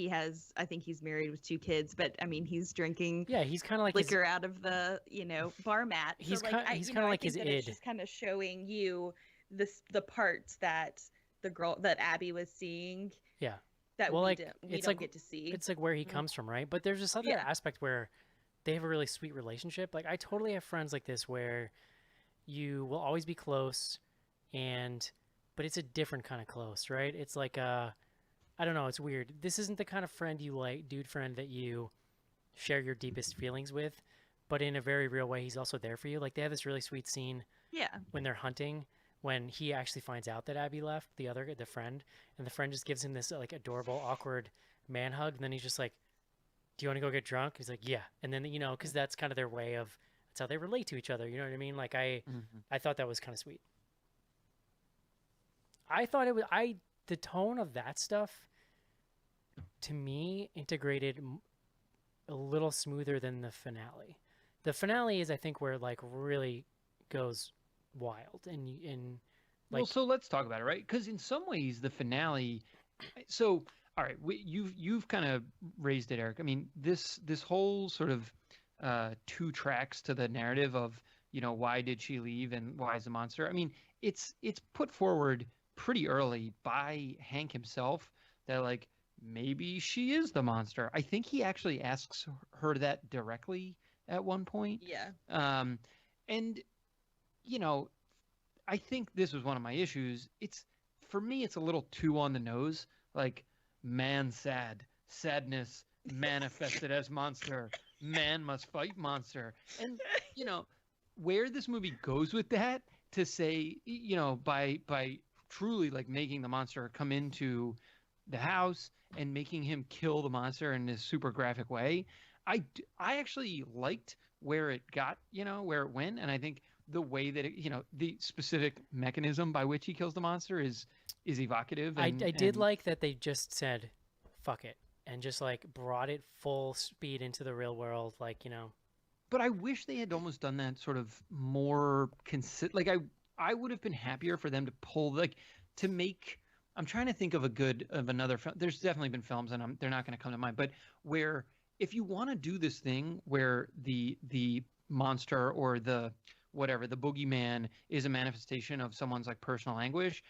I think he's married with 2 kids, but I mean, he's drinking he's kind of like liquor out of the, you know, bar mat. He's so, kind of like his id. It's just kind of showing you the parts that the girl that Abby was seeing. Yeah. That well, we like, don't get to see. It's like where he comes from, right? But there's this other aspect where they have a really sweet relationship. Like I totally have friends like this where you will always be close, but it's a different kind of close, right? It's like I don't know, it's weird. This isn't the kind of friend you like, dude friend that you share your deepest feelings with, but in a very real way, he's also there for you. Like they have this really sweet scene when they're hunting, when he actually finds out that Abby left, the friend, and the friend just gives him this like adorable, awkward man hug, and then he's just like, do you want to go get drunk? He's like, yeah. And then, you know, because that's kind of their way of, that's how they relate to each other, you know what I mean? Like I thought that was kind of sweet. I thought the tone of that stuff to me integrated a little smoother than the finale. The finale is, I think, where it like really goes wild and like. Well, so let's talk about it, right? Because in some ways, the finale. So, all right, you've kind of raised it, Eric. I mean, this whole sort of 2 tracks to the narrative of, you know, why did she leave and why is the monster? I mean, it's put forward pretty early by Hank himself that like maybe she is the monster. I think he actually asks her that directly at one point. Yeah. And you know, I think this was one of my issues. For me it's a little too on the nose, like man sad, sadness manifested as monster, man must fight monster. And you know, where this movie goes with that to say, you know, by truly like making the monster come into the house and making him kill the monster in this super graphic way, I actually liked where it got, you know, where it went. And I think the way that it, you know, the specific mechanism by which he kills the monster is evocative. And, I did like that they just said fuck it and just like brought it full speed into the real world, like, you know. But I wish they had almost done that sort of more like I would have been happier for them to pull, like, to make. I'm trying to think of another film. There's definitely been films, and they're not going to come to mind. But where if you want to do this thing where the monster or the whatever, the boogeyman is a manifestation of someone's like personal anguish,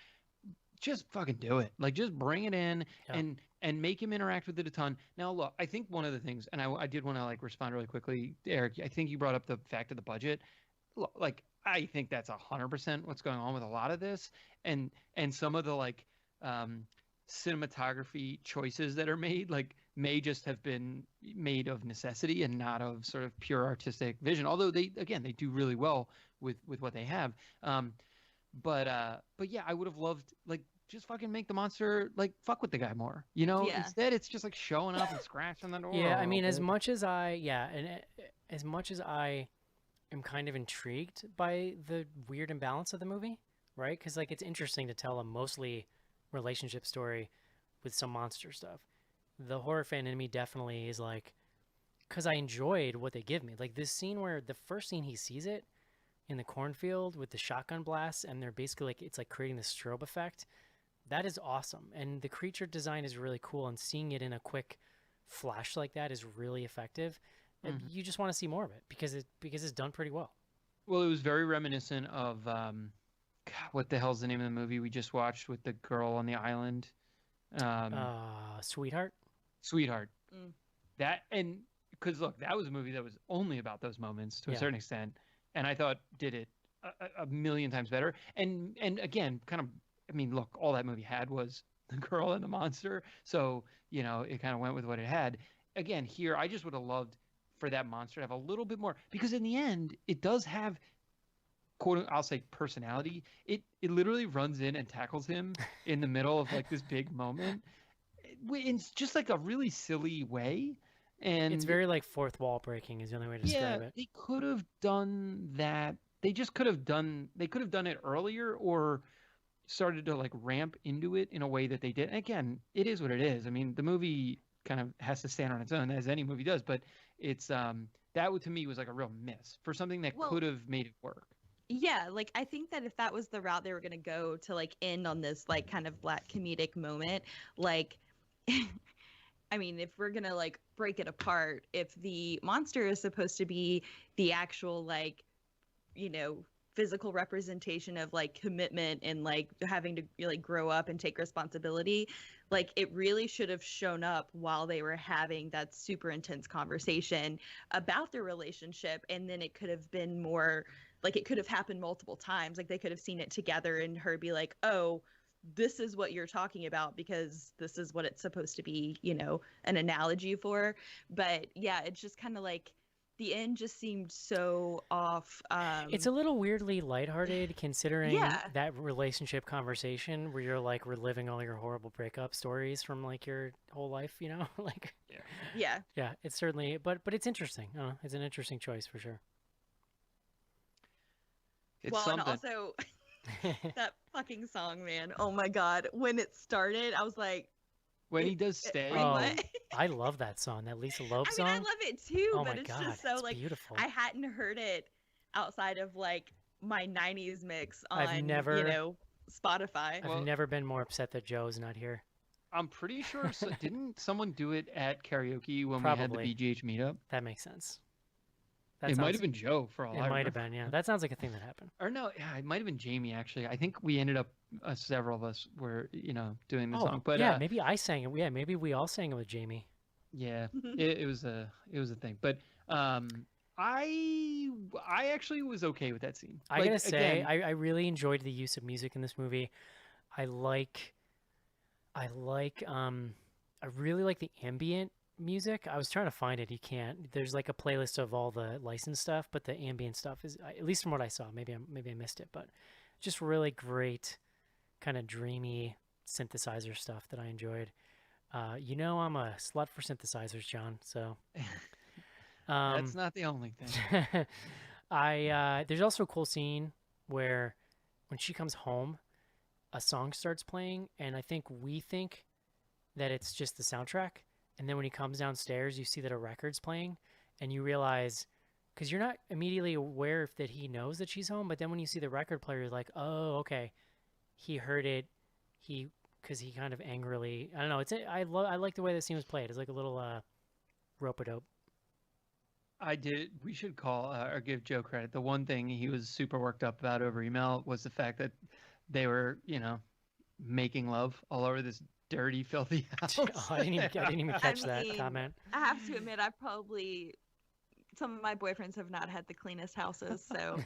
just fucking do it. Like, just bring it in and make him interact with it a ton. Now, look, I think one of the things, and I did want to like respond really quickly, Eric. I think you brought up the fact of the budget. Like, I think that's 100% what's going on with a lot of this, and some of the like cinematography choices that are made, like may just have been made of necessity and not of sort of pure artistic vision. Although they do really well with what they have. But yeah, I would have loved, like, just fucking make the monster like fuck with the guy more, you know. Yeah. Instead it's just like showing up and scratching the door. Yeah, I mean, bit. as much as I am kind of intrigued by the weird imbalance of the movie, right? Because like it's interesting to tell a mostly relationship story with some monster stuff. The horror fan in me definitely is like, because I enjoyed what they give me. Like this scene where the first scene he sees it in the cornfield with the shotgun blasts, and they're basically like, it's like creating this strobe effect. That is awesome. And the creature design is really cool, and seeing it in a quick flash like that is really effective. And you just want to see more of it because it's done pretty well. Well, it was very reminiscent of God, what the hell's the name of the movie we just watched with the girl on the island? Sweetheart. Sweetheart. That, and because look, that was a movie that was only about those moments to a certain extent, and I thought did it a million times better. And again, kind of, I mean, look, all that movie had was the girl and the monster, so you know it kind of went with what it had. Again, here I just would have loved for that monster to have a little bit more, because in the end it does have, quote, I'll say, personality. It literally runs in and tackles him in the middle of like this big moment. It's just like a really silly way, and it's very like fourth wall breaking is the only way to describe it. They could have done that. They just could have done. They could have done it earlier, or started to like ramp into it in a way that they did. And again, it is what it is. I mean, the movie kind of has to stand on its own, as any movie does. But it's that to me was like a real miss for something that could have made it work. Yeah, like I think that if that was the route they were gonna go to like end on this like kind of black comedic moment, like I mean, if we're gonna like break it apart, if the monster is supposed to be the actual like, you know, physical representation of like commitment and like having to like grow up and take responsibility, like it really should have shown up while they were having that super intense conversation about their relationship, and then it could have been more like, it could have happened multiple times. Like they could have seen it together and her be like, oh, this is what you're talking about because this is what it's supposed to be, you know, an analogy for. But yeah, it's just kind of like the end just seemed so off. It's a little weirdly lighthearted considering that relationship conversation where you're like reliving all your horrible breakup stories from like your whole life, you know, like yeah, it's certainly, but it's interesting. It's an interesting choice for sure. It's well, something. And also that fucking song, man. Oh my God. When it started, I was like, when he does stay. I love that song, that Lisa Loeb song. I mean, I love it too, oh but my it's God, just so it's like beautiful. I hadn't heard it outside of like my 90s mix on I've never, you know, Spotify. I've never been more upset that Joe's not here. I'm pretty sure didn't someone do it at karaoke when Probably. we had the BGH meetup? That makes sense. It might have been Joe for all I remember. It might have been, yeah. That sounds like a thing that happened. Or no, yeah, it might have been Jamie, actually. I think we ended up, several of us were, you know, doing the song. But yeah, maybe I sang it. Yeah, maybe we all sang it with Jamie. Yeah, it was a thing. But I actually was okay with that scene. I gotta say, I really enjoyed the use of music in this movie. I really like the ambient music. I was trying to find it. You can't. There's like a playlist of all the licensed stuff, but the ambient stuff is, at least from what I saw, maybe I missed it, but just really great kind of dreamy synthesizer stuff that I enjoyed. You know, I'm a slut for synthesizers, John, so that's not the only thing. There's also a cool scene where when she comes home, a song starts playing, and I think we think that it's just the soundtrack. And then when he comes downstairs, you see that a record's playing, and you realize, because you're not immediately aware that he knows that she's home, but then when you see the record player, you're like, oh, okay, he heard it, because he kind of angrily, I don't know, I like the way that scene was played. It's like a little rope-a-dope. We should call or give Joe credit. The one thing he was super worked up about over email was the fact that they were, you know, making love all over this dirty, filthy house. I didn't even catch that comment. I have to admit, some of my boyfriends have not had the cleanest houses, so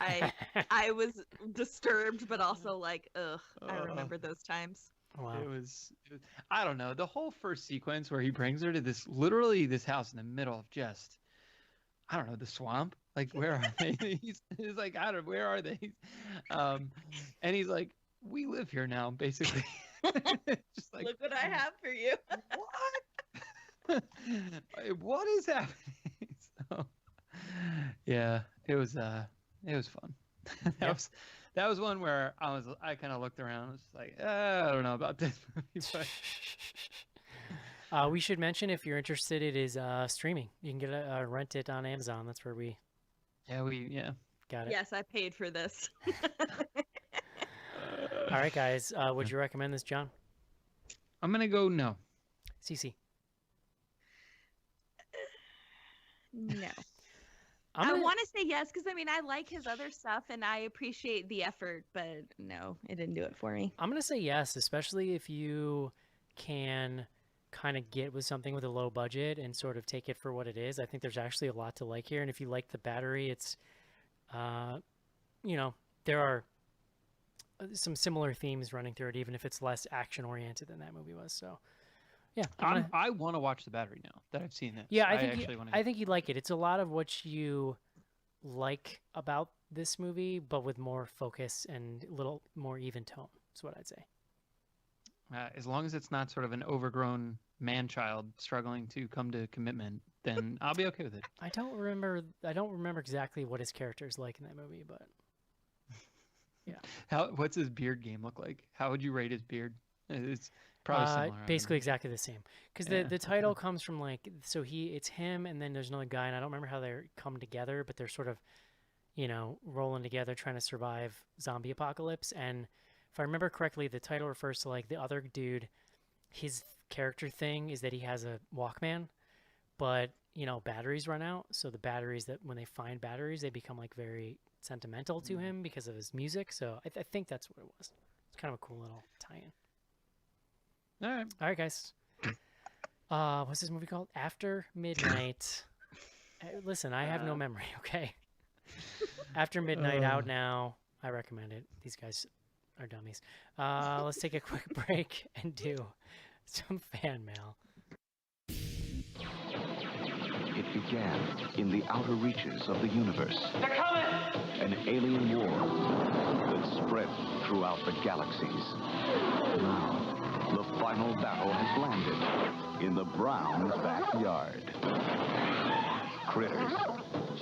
I was disturbed, but also like, ugh, I remember those times. Wow. It was, I don't know, the whole first sequence where he brings her to literally this house in the middle of just, I don't know, the swamp. Like, where are they? He's like, where are they? And he's like, we live here now, basically. Just like, look what I have for you. what? What is happening? So, yeah, it was fun. That was one where I kind of looked around. I was like, I don't know about this movie, but we should mention, if you're interested, it is streaming. You can get rent it on Amazon. That's where we got it. Yes, I paid for this. All right, guys. Would you recommend this, John? I'm gonna go no. CC. No. I want to say yes because, I mean, I like his other stuff and I appreciate the effort, but no, it didn't do it for me. I'm going to say yes, especially if you can kind of get with something with a low budget and sort of take it for what it is. I think there's actually a lot to like here. And if you like the battery, it's, there are some similar themes running through it, even if it's less action oriented than that movie was. So, yeah, I want to watch The Battery now that I've seen this. Yeah, I think you'd like it. It's a lot of what you like about this movie, but with more focus and a little more even tone. That's what I'd say. As long as it's not sort of an overgrown man-child struggling to come to commitment, then I'll be okay with it. I don't remember exactly what his character is like in that movie, but yeah. What's his beard game look like? How would you rate his beard? It's probably similar. Basically exactly the same. Because the title comes from, like, so it's him and then there's another guy, and I don't remember how they come together, but they're sort of, rolling together trying to survive zombie apocalypse. And if I remember correctly, the title refers to, like, the other dude, his character thing is that he has a Walkman, but, batteries run out. So the batteries, that when they find batteries, they become, like, very sentimental to him because of his music. So I think that's what it was. It's kind of a cool little tie-in. All right, guys. What's this movie called? After Midnight. Listen, I have no memory, okay? After Midnight, out now. I recommend it. These guys are dummies. Let's take a quick break and do some fan mail. It began in the outer reaches of the universe. They're coming! An alien war that spread throughout the galaxies. Now, the final battle has landed in the Brown backyard. Critters.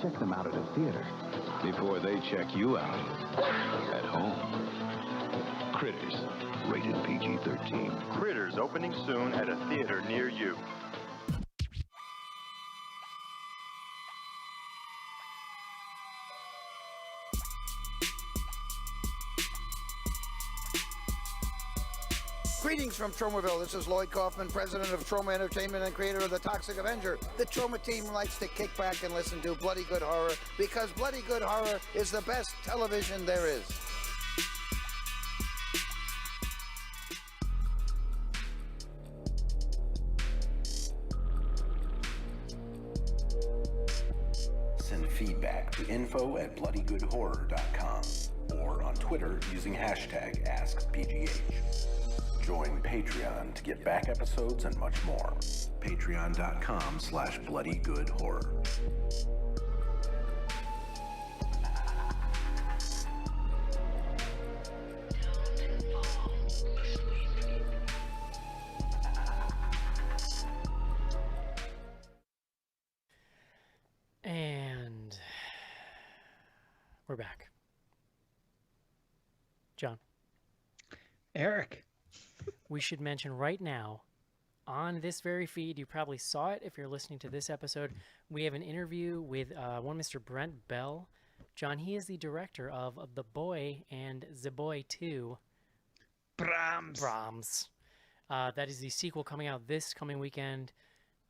Check them out at a theater before they check you out at home. Critters. Rated PG-13. Critters opening soon at a theater near you. Greetings from Tromaville. This is Lloyd Kaufman, president of Troma Entertainment and creator of The Toxic Avenger. The Troma team likes to kick back and listen to Bloody Good Horror because Bloody Good Horror is the best television there is. Send feedback to info@bloodygoodhorror.com or on Twitter using hashtag AskBGH. Join Patreon to get back episodes and much more. Patreon.com/bloodygoodhorror. And we're back. John. Eric. We should mention right now, on this very feed, you probably saw it if you're listening to this episode, we have an interview with one Mr. Brent Bell. John, he is the director of The Boy and The Boy 2. Brahms. That is the sequel coming out this coming weekend.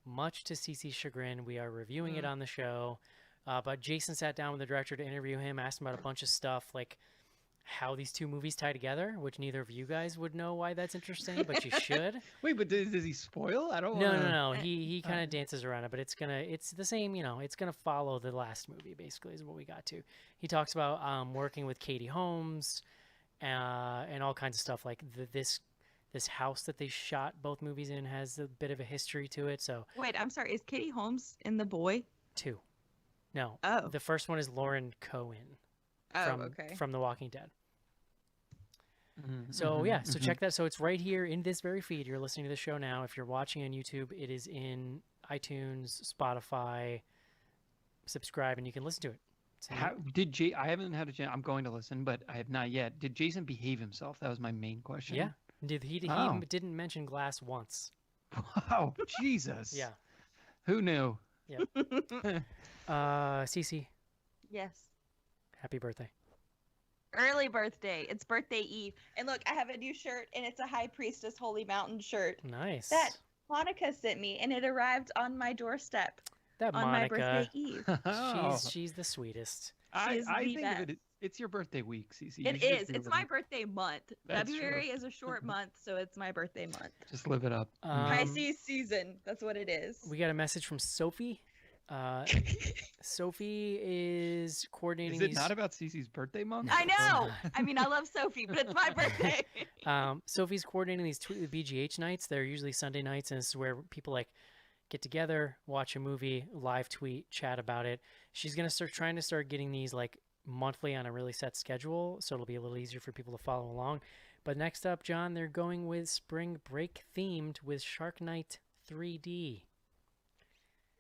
Much to CC's chagrin, we are reviewing it on the show. But Jason sat down with the director to interview him, asked him about a bunch of stuff, like how these two movies tie together, which neither of you guys would know why that's interesting, but you should. Wait, but does he spoil? I don't know. No. He kind of dances around it, but it's the same, it's gonna follow the last movie, basically, is what we got to. He talks about working with Katie Holmes and all kinds of stuff, like this this house that they shot both movies in has a bit of a history to it. So Wait, I'm sorry. Is Katie Holmes in The Boy? 2. No. Oh. The first one is Lauren Cohen from The Walking Dead. So yeah, so check that. So it's right here in this very feed. You're listening to the show now. If you're watching on YouTube, it is in iTunes, Spotify. Subscribe, and you can listen to it. I haven't had a chance. I'm going to listen, but I have not yet. Did Jason behave himself? That was my main question. Yeah. He didn't mention glass once. Wow, Jesus. Yeah. Who knew? Yeah. Cece. Yes. Happy birthday. Early birthday. It's birthday eve. And look, I have a new shirt, and it's a High Priestess Holy Mountain shirt. Nice. That Monica sent me, and it arrived on my doorstep on Monica. my birthday eve. She's the sweetest. I think of it. It's your birthday week, Cece. It is. It's my birthday month. That's February true. is a short month, so it's my birthday month. Just live it up. Pisces season. That's what it is. We got a message from Sophie. Sophie is coordinating. Is it not about Cece's birthday month? I know. I mean, I love Sophie, but it's my birthday. Sophie's coordinating these Tweet with BGH nights. They're usually Sunday nights, and this is where people get together, watch a movie, live tweet, chat about it. She's gonna trying to start getting these monthly on a really set schedule, so it'll be a little easier for people to follow along. But next up, John, they're going with spring break themed with Shark Night 3D.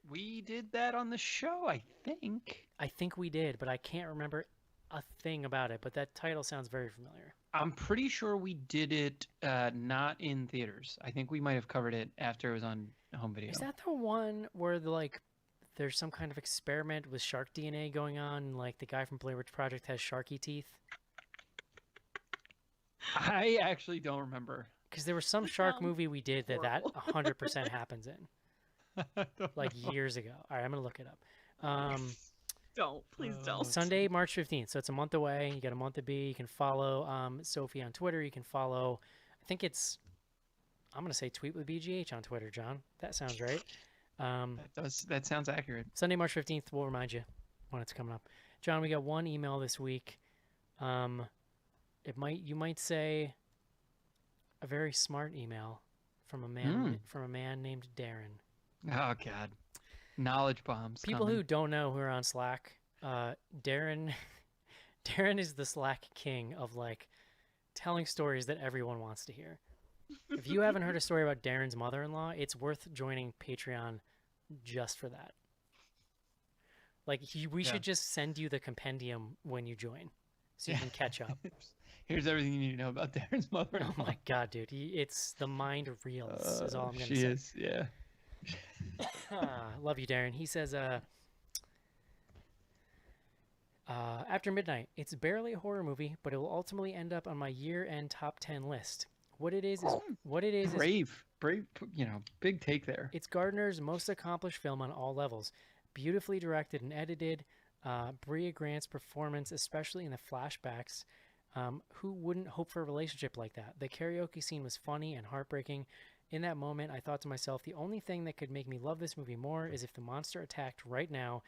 We did that on the show, I think. I think we did, but I can't remember a thing about it. But that title sounds very familiar. I'm pretty sure we did it not in theaters. I think we might have covered it after it was on home video. Is that the one where there's some kind of experiment with shark DNA going on, and the guy from Blair Witch Project has sharky teeth? I actually don't remember. Because there was some shark movie we did that 100% happens in. Years ago. All right, I'm going to look it up. Please don't. Sunday, March 15th. So it's a month away. You got a month to be. You can follow Sophie on Twitter. You can follow, I think I'm going to say Tweet with BGH on Twitter, John. That sounds right. That sounds accurate. Sunday, March 15th. We'll remind you when it's coming up. John, we got one email this week. You might say a very smart email from a man named Darren. Oh God, knowledge bombs. People who don't know who are on Slack, Darren is the Slack king of telling stories that everyone wants to hear. If you haven't heard a story about Darren's mother-in-law, it's worth joining Patreon just for that. We should just send you the compendium when you join, so you can catch up. Here's everything you need to know about Darren's mother-in-law. Oh my God, dude, it's the mind reels. Is all I'm gonna say. She is, yeah. Love you, Darren. He says, after midnight, it's barely a horror movie, but it will ultimately end up on my year-end top 10 list. What it is brave, big take there. It's Gardner's most accomplished film on all levels. Beautifully directed and edited. Bria Grant's performance, especially in the flashbacks. Who wouldn't hope for a relationship like that? The karaoke scene was funny and heartbreaking. In that moment, I thought to myself, the only thing that could make me love this movie more is if the monster attacked right now,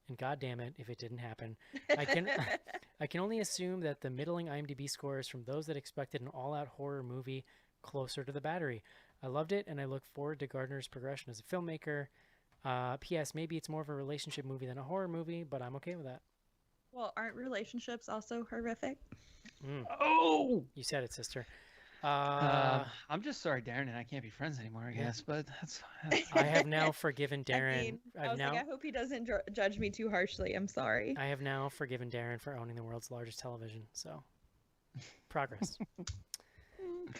and God damn it, if it didn't happen. I can only assume that the middling IMDb score is from those that expected an all-out horror movie closer to The Battery. I loved it, and I look forward to Gardner's progression as a filmmaker. P.S. Maybe it's more of a relationship movie than a horror movie, but I'm okay with that. Well, aren't relationships also horrific? Oh! You said it, sister. I'm just sorry, Darren, and I can't be friends anymore, I guess, but that's fine. I have now forgiven Darren. I hope he doesn't judge me too harshly. I'm sorry. I have now forgiven Darren for owning the world's largest television, so progress.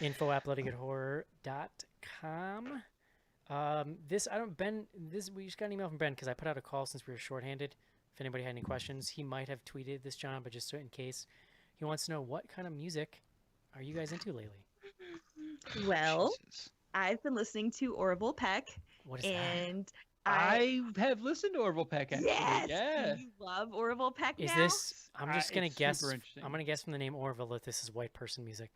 info@bloodygoodhorror.com. We just got an email from Ben because I put out a call since we were shorthanded. If anybody had any questions, he might have tweeted this, John, but just so in case, he wants to know what kind of music are you guys into lately? Well, I've been listening to Orville Peck. What is and that? I have listened to Orville Peck, actually. Yes! Yeah. You love Orville Peck now? Is this... I'm just going to guess... super interesting. I'm going to guess from the name Orville that this is white person music.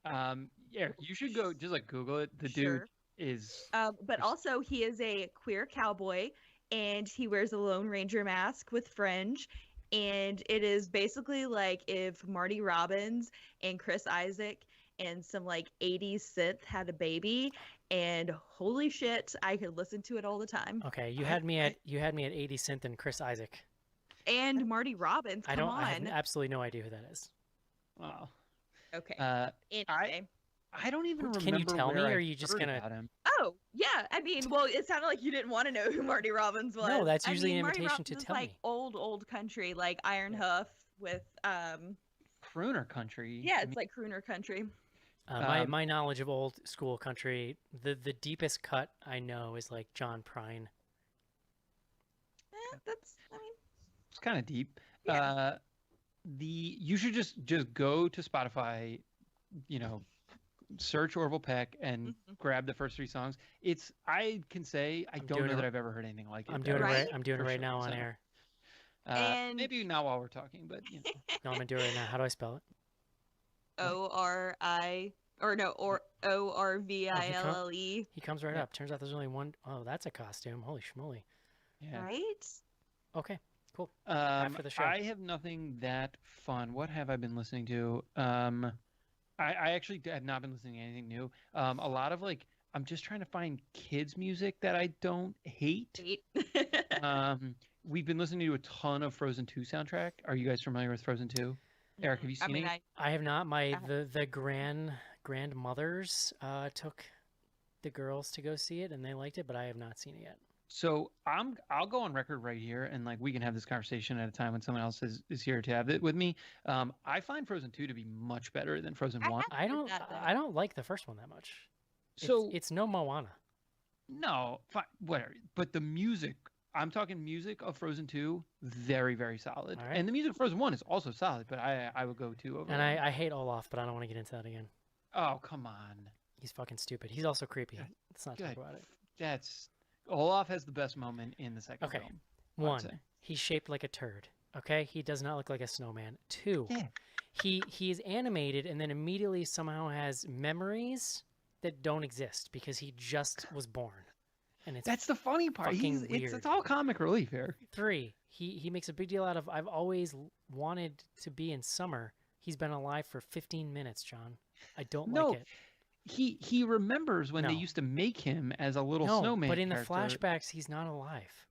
Yeah, you should go, just Google it. The dude is... But also, he is a queer cowboy, and he wears a Lone Ranger mask with fringe. And it is basically like if Marty Robbins and Chris Isaac and some like 80s synth had a baby, and holy shit, I could listen to it all the time. Okay, you had me at 80 Synth and Chris Isaac. And Marty Robbins. Come on. I have absolutely no idea who that is. Wow. Okay. Anyway. I don't even remember. Can you tell me, or are you just just gonna? Oh yeah, I mean, well, it sounded like you didn't want to know who Marty Robbins was. No, that's usually an invitation Marty to Robbins tell is like me. Old country, like Iron Hoof with crooner country. Yeah, it's like crooner country. My knowledge of old school country, the deepest cut I know is like John Prine. It's kind of deep. Yeah. You should just go to Spotify, search Orville Peck and grab the first 3 songs. I can say I don't know that I've ever heard anything like it. I'm doing it right now on air. And maybe not while we're talking, but no, I'm gonna do it right now. How do I spell it? ORVILLE. He comes right up. Turns out there's only one. Oh, that's a costume. Holy schmoly. Yeah. Right? Okay, cool. After the show. I have nothing that fun. What have I been listening to? I actually have not been listening to anything new. A lot of I'm just trying to find kids music that I don't hate. We've been listening to a ton of Frozen 2 soundtrack. Are you guys familiar with Frozen 2? Eric, have you seen it? I have not. The grandmothers took the girls to go see it, and they liked it, but I have not seen it yet. So I'll go on record right here, and we can have this conversation at a time when someone else is here to have it with me. I find Frozen 2 to be much better than Frozen 1. I don't like the first one that much. So it's no Moana. No, fine, whatever. But the music, I'm talking music of Frozen 2, very, very solid. Right. And the music of Frozen 1 is also solid, but I would go 2 over. And I hate Olaf, but I don't want to get into that again. Oh, come on. He's fucking stupid. He's also creepy. Let's not talk about it. Olaf has the best moment in the second film. 1, he's shaped like a turd. Okay? He does not look like a snowman. 2, he is animated and then immediately somehow has memories that don't exist because he just was born. And that's the funny part. It's all comic relief here. 3, he makes a big deal out of I've always wanted to be in summer. He's been alive for 15 minutes, John. I don't like it. He remembers when they used to make him as a little snowman. But in the character. flashbacks, he's not alive.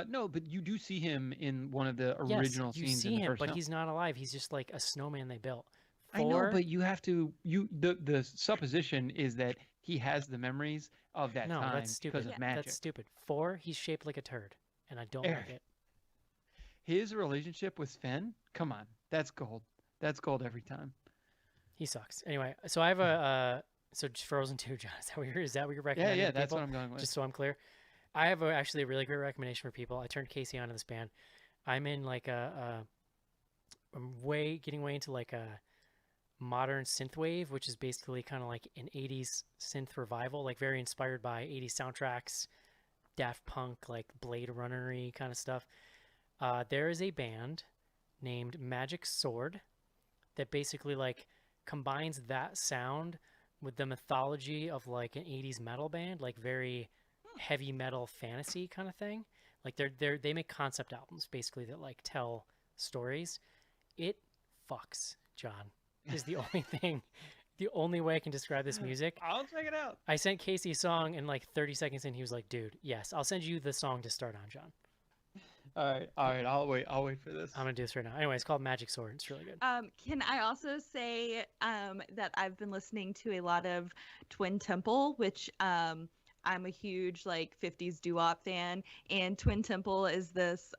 No, but you do see him in one of the original scenes. You see in the him, first but film. he's not alive. He's just like a snowman they built. 4, I know, but you have to. The supposition is that he has the memories of that time that's stupid. because of magic. That's stupid. 4, he's shaped like a turd, and I don't like it. His relationship with Sven, come on, that's gold. That's gold every time. He sucks. Anyway, so I have so Frozen 2, John. Is that what you're recommending? Yeah, that's what I'm going with. Just so I'm clear, I have actually a really great recommendation for people. I turned Casey onto this band. I'm in I'm getting way into like a modern synthwave, which is basically kind of like an 80s synth revival, like very inspired by 80s soundtracks, Daft Punk, like Blade Runner-y kind of stuff. There is a band named Magic Sword that basically combines that sound with the mythology of like an 80s metal band, like very heavy metal fantasy kind of thing. Like they make concept albums basically that tell stories. It fucks, John, is the only thing, the only way I can describe this music. I'll check it out. I sent Casey a song and 30 seconds in he was like, dude, yes, I'll send you the song to start on, John. All right. I'll wait for this. I'm gonna do this right now. Anyway, it's called Magic Sword. It's really good. Can I also say that I've been listening to a lot of Twin Temple, which I'm a huge 50s doo-wop fan, and Twin Temple is this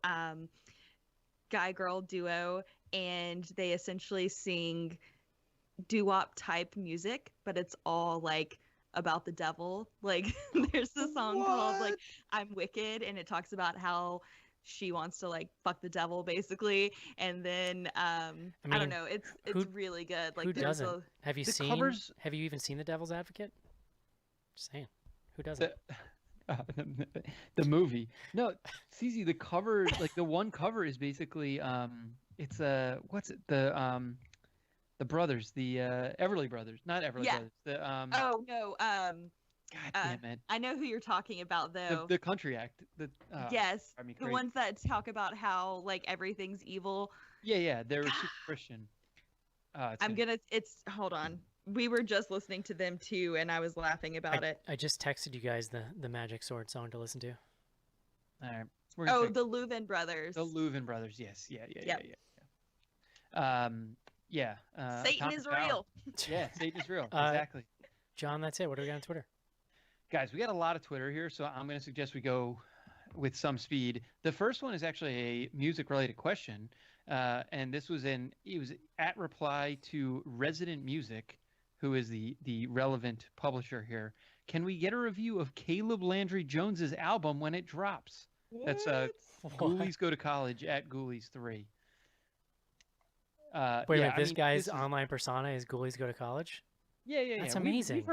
guy-girl duo, and they essentially sing doo-wop type music, but it's all about the devil. There's a song called I'm Wicked, and it talks about how she wants to fuck the devil basically, and then I don't know, it's really good. Who doesn't? Have you seen covers? Have you even seen The Devil's Advocate? Just saying, who doesn't? The movie. No, CZ, the cover, the one cover is basically it's what's it, the brothers, the Everly brothers, not Everly brothers, the oh no, God damn it. I know who you're talking about though. The country act. Yes, the ones that talk about how everything's evil. Yeah, they're super Christian. Hold on. We were just listening to them too, and I was laughing about it. I just texted you guys the Magic Sword song to listen to. All right. The Louvin Brothers. The Louvin Brothers, yes. Yeah. Satan is real. Yeah, Satan is real. Exactly. John, that's it. What do we got on Twitter? Guys, we got a lot of Twitter here, so I'm going to suggest we go with some speed. The first one is actually a music-related question, and this was it was at reply to Resident Music, who is the relevant publisher here. Can we get a review of Caleb Landry Jones's album when it drops? That's Ghoulies Go to College at Ghoulies 3. Wait, this guy's online persona is Ghoulies Go to College? Yeah. That's amazing. We've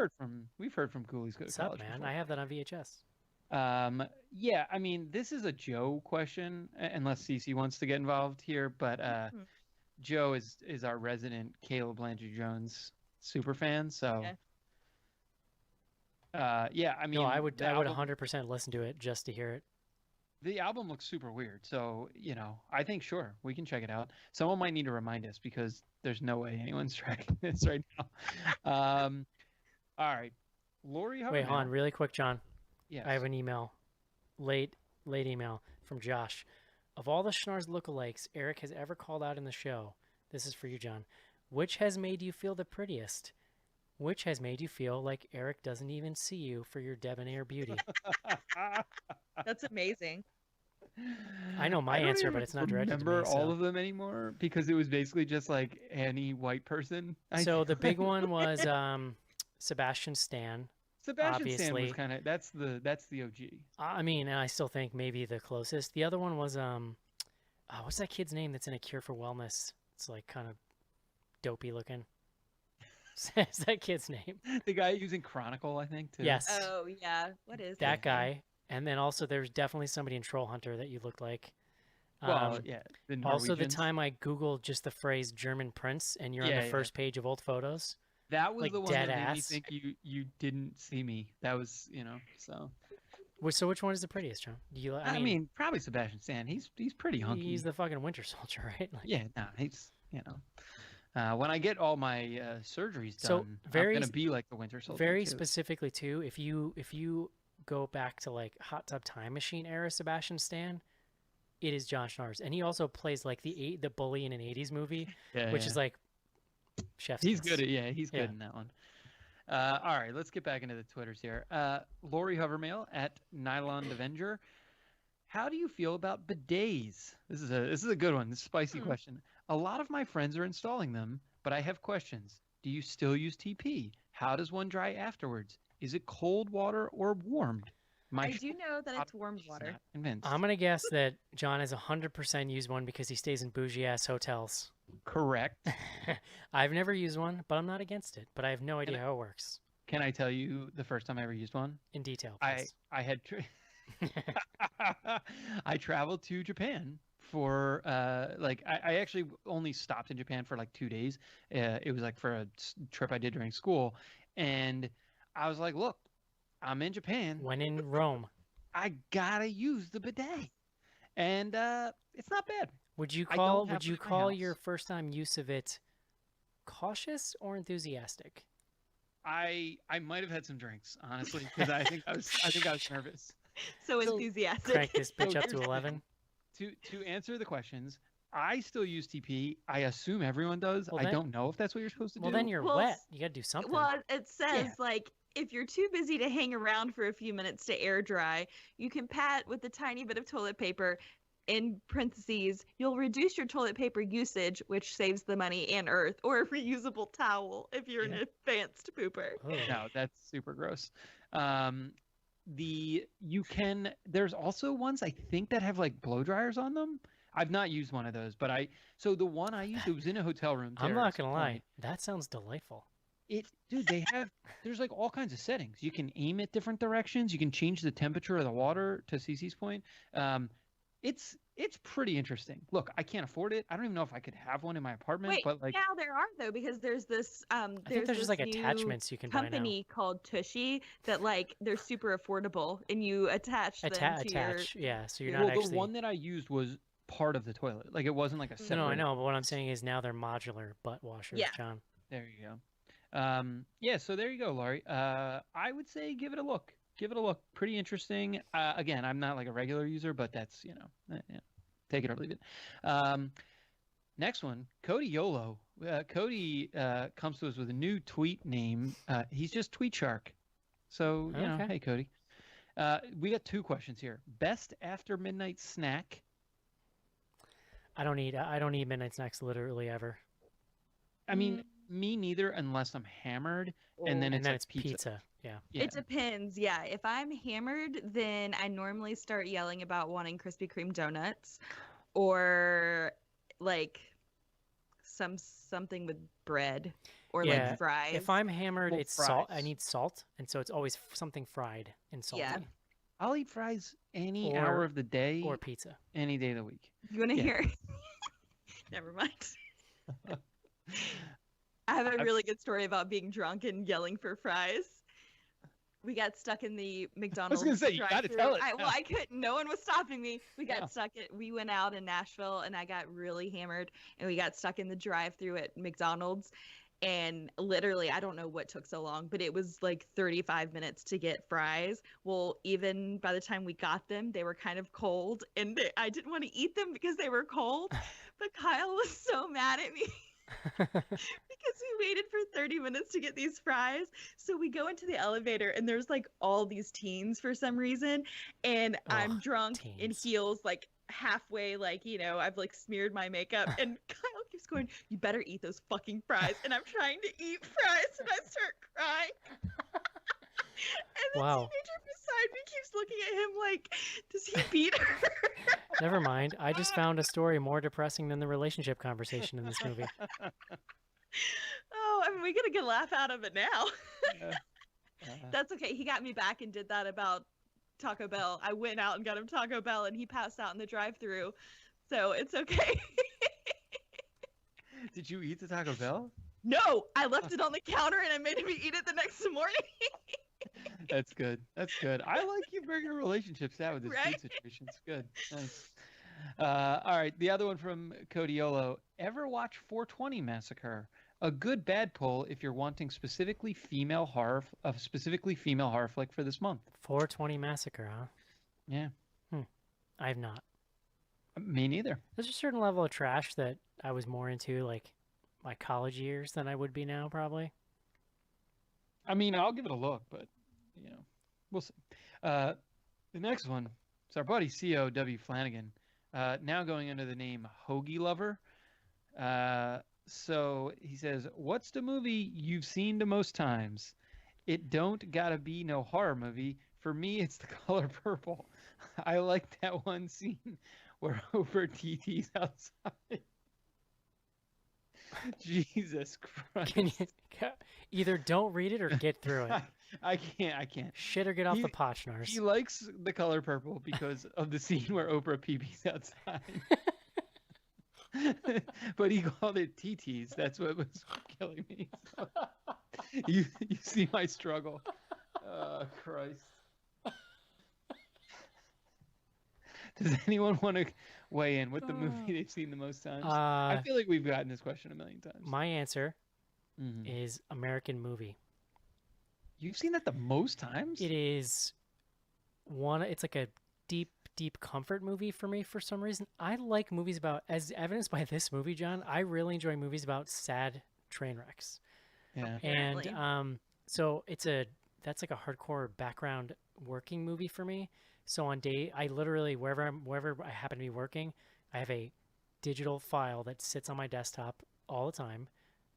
heard from Ghoulies Go to What's College. Up, man? Before. I have that on VHS. Yeah, I mean, this is a Joe question, unless Cece wants to get involved here, but Joe is our resident Caleb Landry Jones super fan, so yeah, I mean, no, I would 100% listen to it just to hear it. The album looks super weird, so I think sure we can check it out. Someone might need to remind us because there's no way anyone's tracking this right now. All right, Lori. Wait, hold on, really quick, John. Yes. I have an email, late email from Josh. Of all the Schnars lookalikes Eric has ever called out in the show, this is for you, John. Which has made you feel the prettiest? Which has made you feel like Eric doesn't even see you for your debonair beauty? That's amazing. I know my answer, but it's not directed to me. Remember all of them anymore because it was basically just like any white person. So the big one was Sebastian Stan. Sebastian Stan was kind of that's the OG. I mean, I still think maybe the closest. The other one was what's that kid's name that's in A Cure for Wellness? It's like kind of dopey looking. What's that kid's name? The guy using Chronicle, I think, too. Yes. Oh yeah, what is that guy? And then also there's definitely somebody in Troll Hunter that you look like. Well, yeah. Also, the time I Googled just the phrase German Prince, and you're on the first page of old photos. That was like the one that that made ass. me think you didn't see me. That was, so. So which one is the prettiest, John? Do you? I mean, probably Sebastian Stan. He's pretty hunky. He's the fucking Winter Soldier, right? Like, yeah, no, he's when I get all my surgeries done, I'm gonna be like the Winter Soldier. Very specifically too, if you go back to like Hot Tub Time Machine era Sebastian Stan, it is John Schnars, and he also plays like the bully in an '80s movie, which is like chef's He's kiss. good at he's good in that one. All right, let's get back into the Twitters here. Lori Hovermail at Nylon Avenger. How do you feel about bidets? This is a good one. This is a spicy question. A lot of my friends are installing them, but I have questions. Do you still use TP? How does one dry afterwards? Is it cold water or warmed? I do know that it's warm water. I'm gonna guess that John has 100% used one because he stays in bougie ass hotels. Correct. I've never used one, but I'm not against it. But I have no idea how it works. Can I tell you the first time I ever used one? In detail, please. I had I traveled to Japan for I actually only stopped in Japan for like 2 days. It was like for a trip I did during school, and I was like, look, I'm in Japan. When in Rome, I gotta use the bidet, and it's not bad. Would you call your first time use of it cautious or enthusiastic? I might have had some drinks, honestly, because I think I was nervous. So enthusiastic. Crank this bitch up to 11. To answer the questions, I still use TP. I assume everyone does. Well, I don't know if that's what you're supposed to do. Well, then you're wet. You got to do something. Well, it says like if you're too busy to hang around for a few minutes to air dry, you can pat with a tiny bit of toilet paper. In parentheses, you'll reduce your toilet paper usage, which saves the money and earth, or a reusable towel if you're an advanced pooper. Oh. No, that's super gross. There's also ones I think that have like blow dryers on them. I've not used one of those, but so the one I used, it was in a hotel room. I'm not gonna lie, that sounds delightful. There's like all kinds of settings. You can aim it different directions. You can change the temperature of the water, to Cece's point. It's pretty interesting. Look, I can't afford it. I don't even know if I could have one in my apartment. Wait, but like now there are though, because there's this I think there's just like attachments you can buy now. Company called Tushy that like they're super affordable, and you attach them to your... Yeah, so you're well, not actually. The one that I used was part of the toilet. Like it wasn't like a separate. No, I know, but what I'm saying is now they're modular butt washers, Yeah. John. There you go. Yeah, so there you go, Laurie. I would say give it a look. Give it a look. Pretty interesting. Again, I'm not like a regular user, but that's, take it or leave it. Next one, Cody YOLO. Cody comes to us with a new tweet name. He's just Tweet Shark. So, hey, Cody. We got 2 questions here. Best after midnight snack. I don't eat midnight snacks literally ever. I mean, me neither, unless I'm hammered, and then it's pizza. Yeah. It depends. Yeah, if I'm hammered, then I normally start yelling about wanting Krispy Kreme donuts, or like something with bread, or like fries. If I'm hammered, it's fries. Salt. I need salt, and so it's always something fried and salty. Yeah. I'll eat fries any hour of the day, or pizza any day of the week. You want to hear? Never mind. I have a really good story about being drunk and yelling for fries. We got stuck in the McDonald's. I was gonna say, you gotta tell it. I couldn't. No one was stopping me. We got stuck. We went out in Nashville, and I got really hammered, and we got stuck in the drive-thru at McDonald's. And literally, I don't know what took so long, but it was like 35 minutes to get fries. Well, even by the time we got them, they were kind of cold, and I didn't want to eat them because they were cold. But Kyle was so mad at me. Because we waited for 30 minutes to get these fries. So we go into the elevator, and there's like all these teens for some reason, and I'm drunk in heels, like halfway, like, I've like smeared my makeup, and Kyle keeps going, "You better eat those fucking fries." And I'm trying to eat fries, and I start crying. And the teenager beside me keeps looking at him like, does he beat her? Never mind. I just found a story more depressing than the relationship conversation in this movie. Oh, I mean, we get a good laugh out of it now. That's okay. He got me back and did that about Taco Bell. I went out and got him Taco Bell, and he passed out in the drive-thru. So it's okay. Did you eat the Taco Bell? No, I left it on the counter, and I made him eat it the next morning. That's good. That's good. I like you bringing relationships out with this food situation. It's good. Nice. All right. The other one from Cody YOLO. Ever watch 420 Massacre? A good bad pull if you're wanting specifically female horror flick for this month. 420 Massacre, huh? Yeah. I have not. Me neither. There's a certain level of trash that I was more into, like my college years, than I would be now, probably. I mean, I'll give it a look, but we'll see. The next one is our buddy C.O.W. Flanagan, now going under the name Hoagie Lover. So he says, "What's the movie you've seen the most times? It don't gotta be no horror movie. For me, it's The Color Purple. I like that one scene where Oprah TT's outside." Jesus Christ. Either don't read it or get through it. I can't. Shit or get off the Potchnars. He likes The Color Purple because of the scene where Oprah PP's outside. But he called it TT's. That's what was killing me. So, you see my struggle. Oh, Christ. Does anyone want to weigh in with the movie they've seen the most times? I feel like we've gotten this question a million times. My answer is American Movie. You've seen that the most times? It is it's like a deep comfort movie for me for some reason. I like movies about, as evidenced by this movie, John, I really enjoy movies about sad train wrecks. Yeah. And so that's like a hardcore background working movie for me. So on day, I literally, wherever I happen to be working, I have a digital file that sits on my desktop all the time.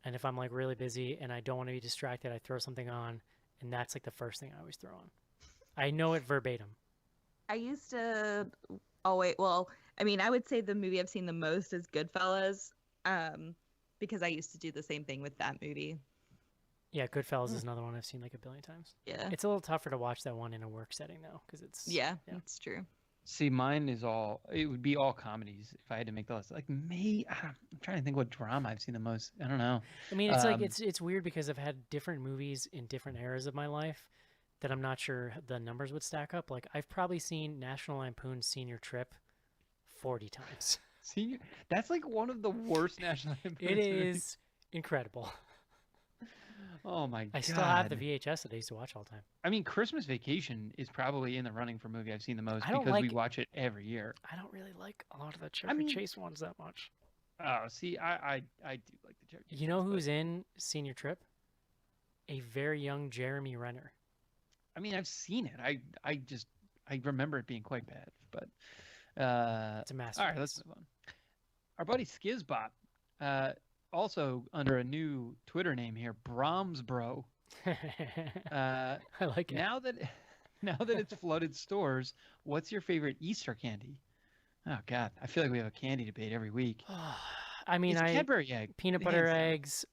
And if I'm like really busy and I don't want to be distracted, I throw something on, and that's like the first thing I always throw on. I know it verbatim. I used to always, I would say the movie I've seen the most is Goodfellas, because I used to do the same thing with that movie. Yeah, Goodfellas is another one I've seen like a billion times. Yeah. It's a little tougher to watch that one in a work setting, though, because it's... Yeah, that's true. See, mine is it would be all comedies if I had to make the list. Like, I'm trying to think what drama I've seen the most. I don't know. I mean, it's like, it's weird because I've had different movies in different eras of my life that I'm not sure the numbers would stack up. Like, I've probably seen National Lampoon's Senior Trip 40 times. Senior, that's like one of the worst National Lampoon's It movies. is incredible. Oh my god! I still have the VHS that I used to watch all the time. I mean, Christmas Vacation is probably in the running for movie I've seen the most I don't because we like- watch it every year. I don't really like a lot of the Chevy Chase ones that much. Oh, see, I do like the Chevy Chase You know ones, who's in Senior Trip? A very young Jeremy Renner. I mean, I've seen it. I remember it being quite bad, but It's a all masterpiece. right, let's move on. Our buddy Skizbot, also under a new Twitter name here, Brahms Bro. I like it. Now that it's flooded stores, what's your favorite Easter candy? Oh God, I feel like we have a candy debate every week. I mean, It's Cadbury egg. peanut hands butter down. eggs,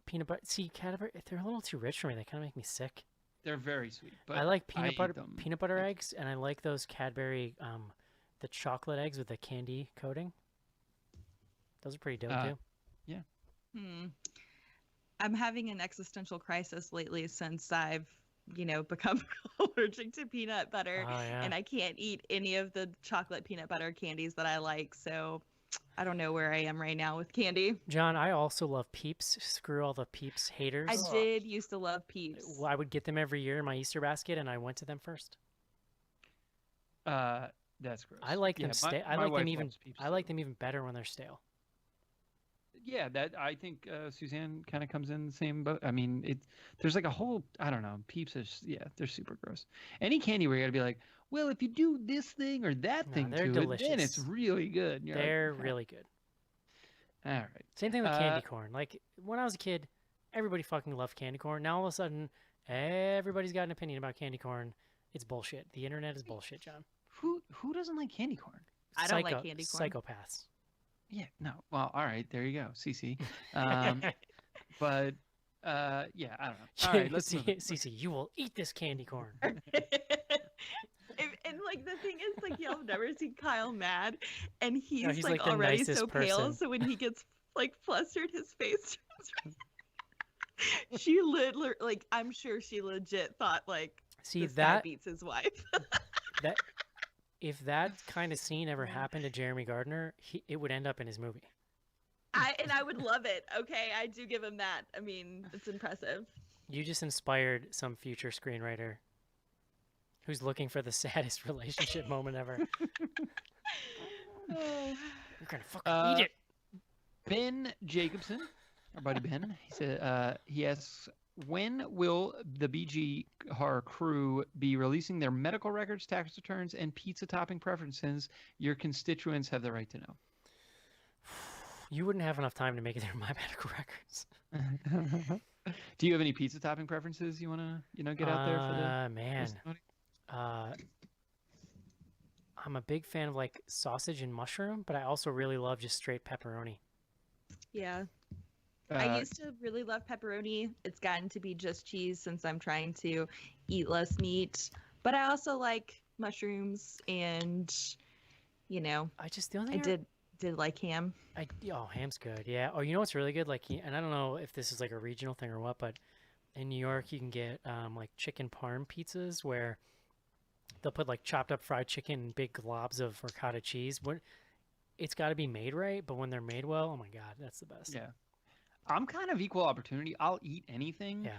peanut butter. See, Cadbury, they're a little too rich for me. They kind of make me sick. They're very sweet, but I like eat them. peanut butter eggs, and I like those Cadbury, the chocolate eggs with the candy coating. Those are pretty dope too. Yeah. I'm having an existential crisis lately since I've, become allergic to peanut butter, Oh, yeah. and I can't eat any of the chocolate peanut butter candies that I like. So I don't know where I am right now with candy. John, I also love Peeps. Screw all the Peeps haters. I did used to love Peeps. Well, I would get them every year in my Easter basket, and I went to them first. That's gross. I like them. Yeah, I my like wife them even. loves Peeps, I like too. them even better when they're stale. Yeah, that I think Suzanne kind of comes in the same boat. I mean, there's like a whole, I don't know, Peeps is, they're super gross. Any candy where you gotta be like, well, if you do this thing or that No, thing they're to delicious. it, then it's really good. And you're like, They're "Huh." really good. All right. Same thing with candy corn. Like when I was a kid, everybody fucking loved candy corn. Now all of a sudden, everybody's got an opinion about candy corn. It's bullshit. The internet is bullshit, John. Who doesn't like candy corn? I don't like candy corn. Psychopaths. Yeah, no. Well, all right, there you go, CC. But yeah, I don't know. All right, let's move on. Cece, you will eat this candy corn. And like the thing is, like y'all have never seen Kyle mad, and he's, he's, like like, the already nicest so pale. person. So when he gets like flustered, his face turns red. She like I'm sure she legit thought like See this guy that beats his wife. that if that kind of scene ever happened to Jeremy Gardner, it would end up in his movie. I would love it. Okay, I do give him that. I mean, it's impressive. You just inspired some future screenwriter who's looking for the saddest relationship moment ever. You're gonna fucking eat it. Ben Jacobson, our buddy Ben, he said he asks, when will the BG horror crew be releasing their medical records, tax returns, and pizza topping preferences? Your constituents have the right to know. You wouldn't have enough time to make it through my medical records. Do you have any pizza topping preferences you want to, get out there for the man. testimony? I'm a big fan of like sausage and mushroom, but I also really love just straight pepperoni. Yeah. I used to really love pepperoni. It's gotten to be just cheese since I'm trying to eat less meat. But I also like mushrooms and, I just the only thing did like ham. Ham's good. Yeah. Oh, you know what's really good? Like, and I don't know if this is like a regional thing or what, but in New York you can get like chicken parm pizzas where they'll put like chopped up fried chicken and big globs of ricotta cheese. It's got to be made right, but when they're made well, oh my god, that's the best. Yeah. I'm kind of equal opportunity. I'll eat anything. Yeah.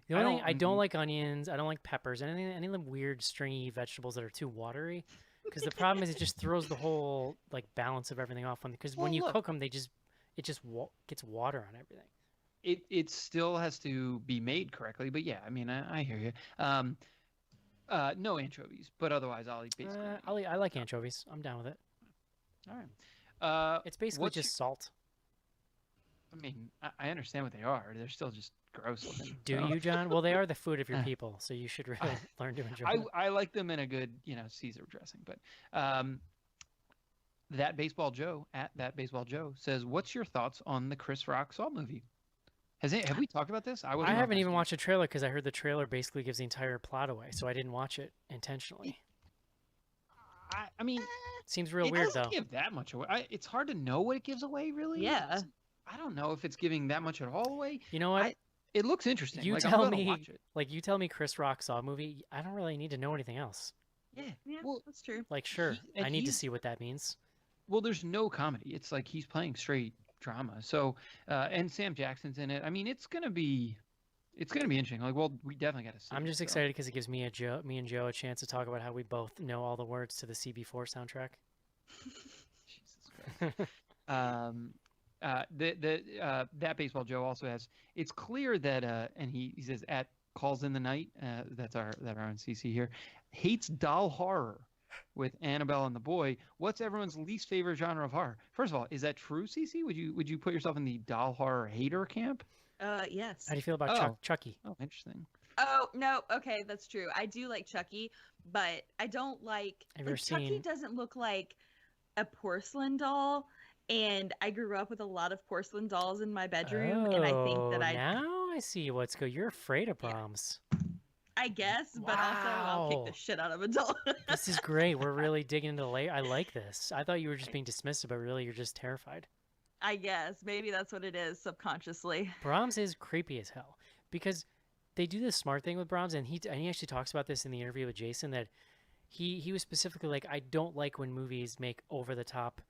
The only thing I don't like onions. I don't like peppers. Any of them weird stringy vegetables that are too watery. Because the problem is it just throws the whole like balance of everything off. Because when you cook them, it just gets water on everything. It still has to be made correctly, but yeah, I mean, I hear you. No anchovies, but otherwise I'll eat basically. I like anchovies. I'm down with it. All right. It's basically just salt. I mean, I understand what they are. They're still just gross looking. Do you, John? Well, they are the food of your people, so you should really learn to enjoy them. I like them in a good, Caesar dressing. But That Baseball Joe says, "What's your thoughts on the Chris Rock Saw movie? Have we talked about this? I haven't even watched the trailer because I heard the trailer basically gives the entire plot away, so I didn't watch it intentionally. I mean, seems real it weird doesn't though. give that much away. It's hard to know what it gives away, really. Yeah. I don't know if it's giving that much at all away. You know what? It looks interesting. You I'm tell gonna me, watch it. you tell me Chris Rock saw a movie. I don't really need to know anything else. Yeah, Well, that's true. Like, sure, and I need to he's- see what that means. well, there's no comedy. It's like he's playing straight drama. So, and Sam Jackson's in it. I mean, it's gonna be interesting. Like, well, we definitely got to see. I'm just so. excited because it gives me and Joe a chance to talk about how we both know all the words to the CB4 soundtrack. Jesus Christ. That baseball Joe also has. It's clear that and he says at calls in the night. That's our own CC here. Hates doll horror with Annabelle and the Boy. What's everyone's least favorite genre of horror? First of all, is that true, CC? Would you put yourself in the doll horror hater camp? Yes. How do you feel about Chucky? Oh, interesting. Oh, no. Okay, that's true. I do like Chucky, but I don't like... Have you ever Chucky seen... doesn't look like a porcelain doll, and I grew up with a lot of porcelain dolls in my bedroom, and I think that now I see what's good. You're afraid of Brahms. I guess, but also I'll kick the shit out of a doll. This is great. We're really digging into the layer. I like this. I thought you were just being dismissive, but really you're just terrified. I guess. Maybe that's what it is subconsciously. Brahms is creepy as hell because they do this smart thing with Brahms, and he actually talks about this in the interview with Jason, that he was specifically like, I don't like when movies make over-the-top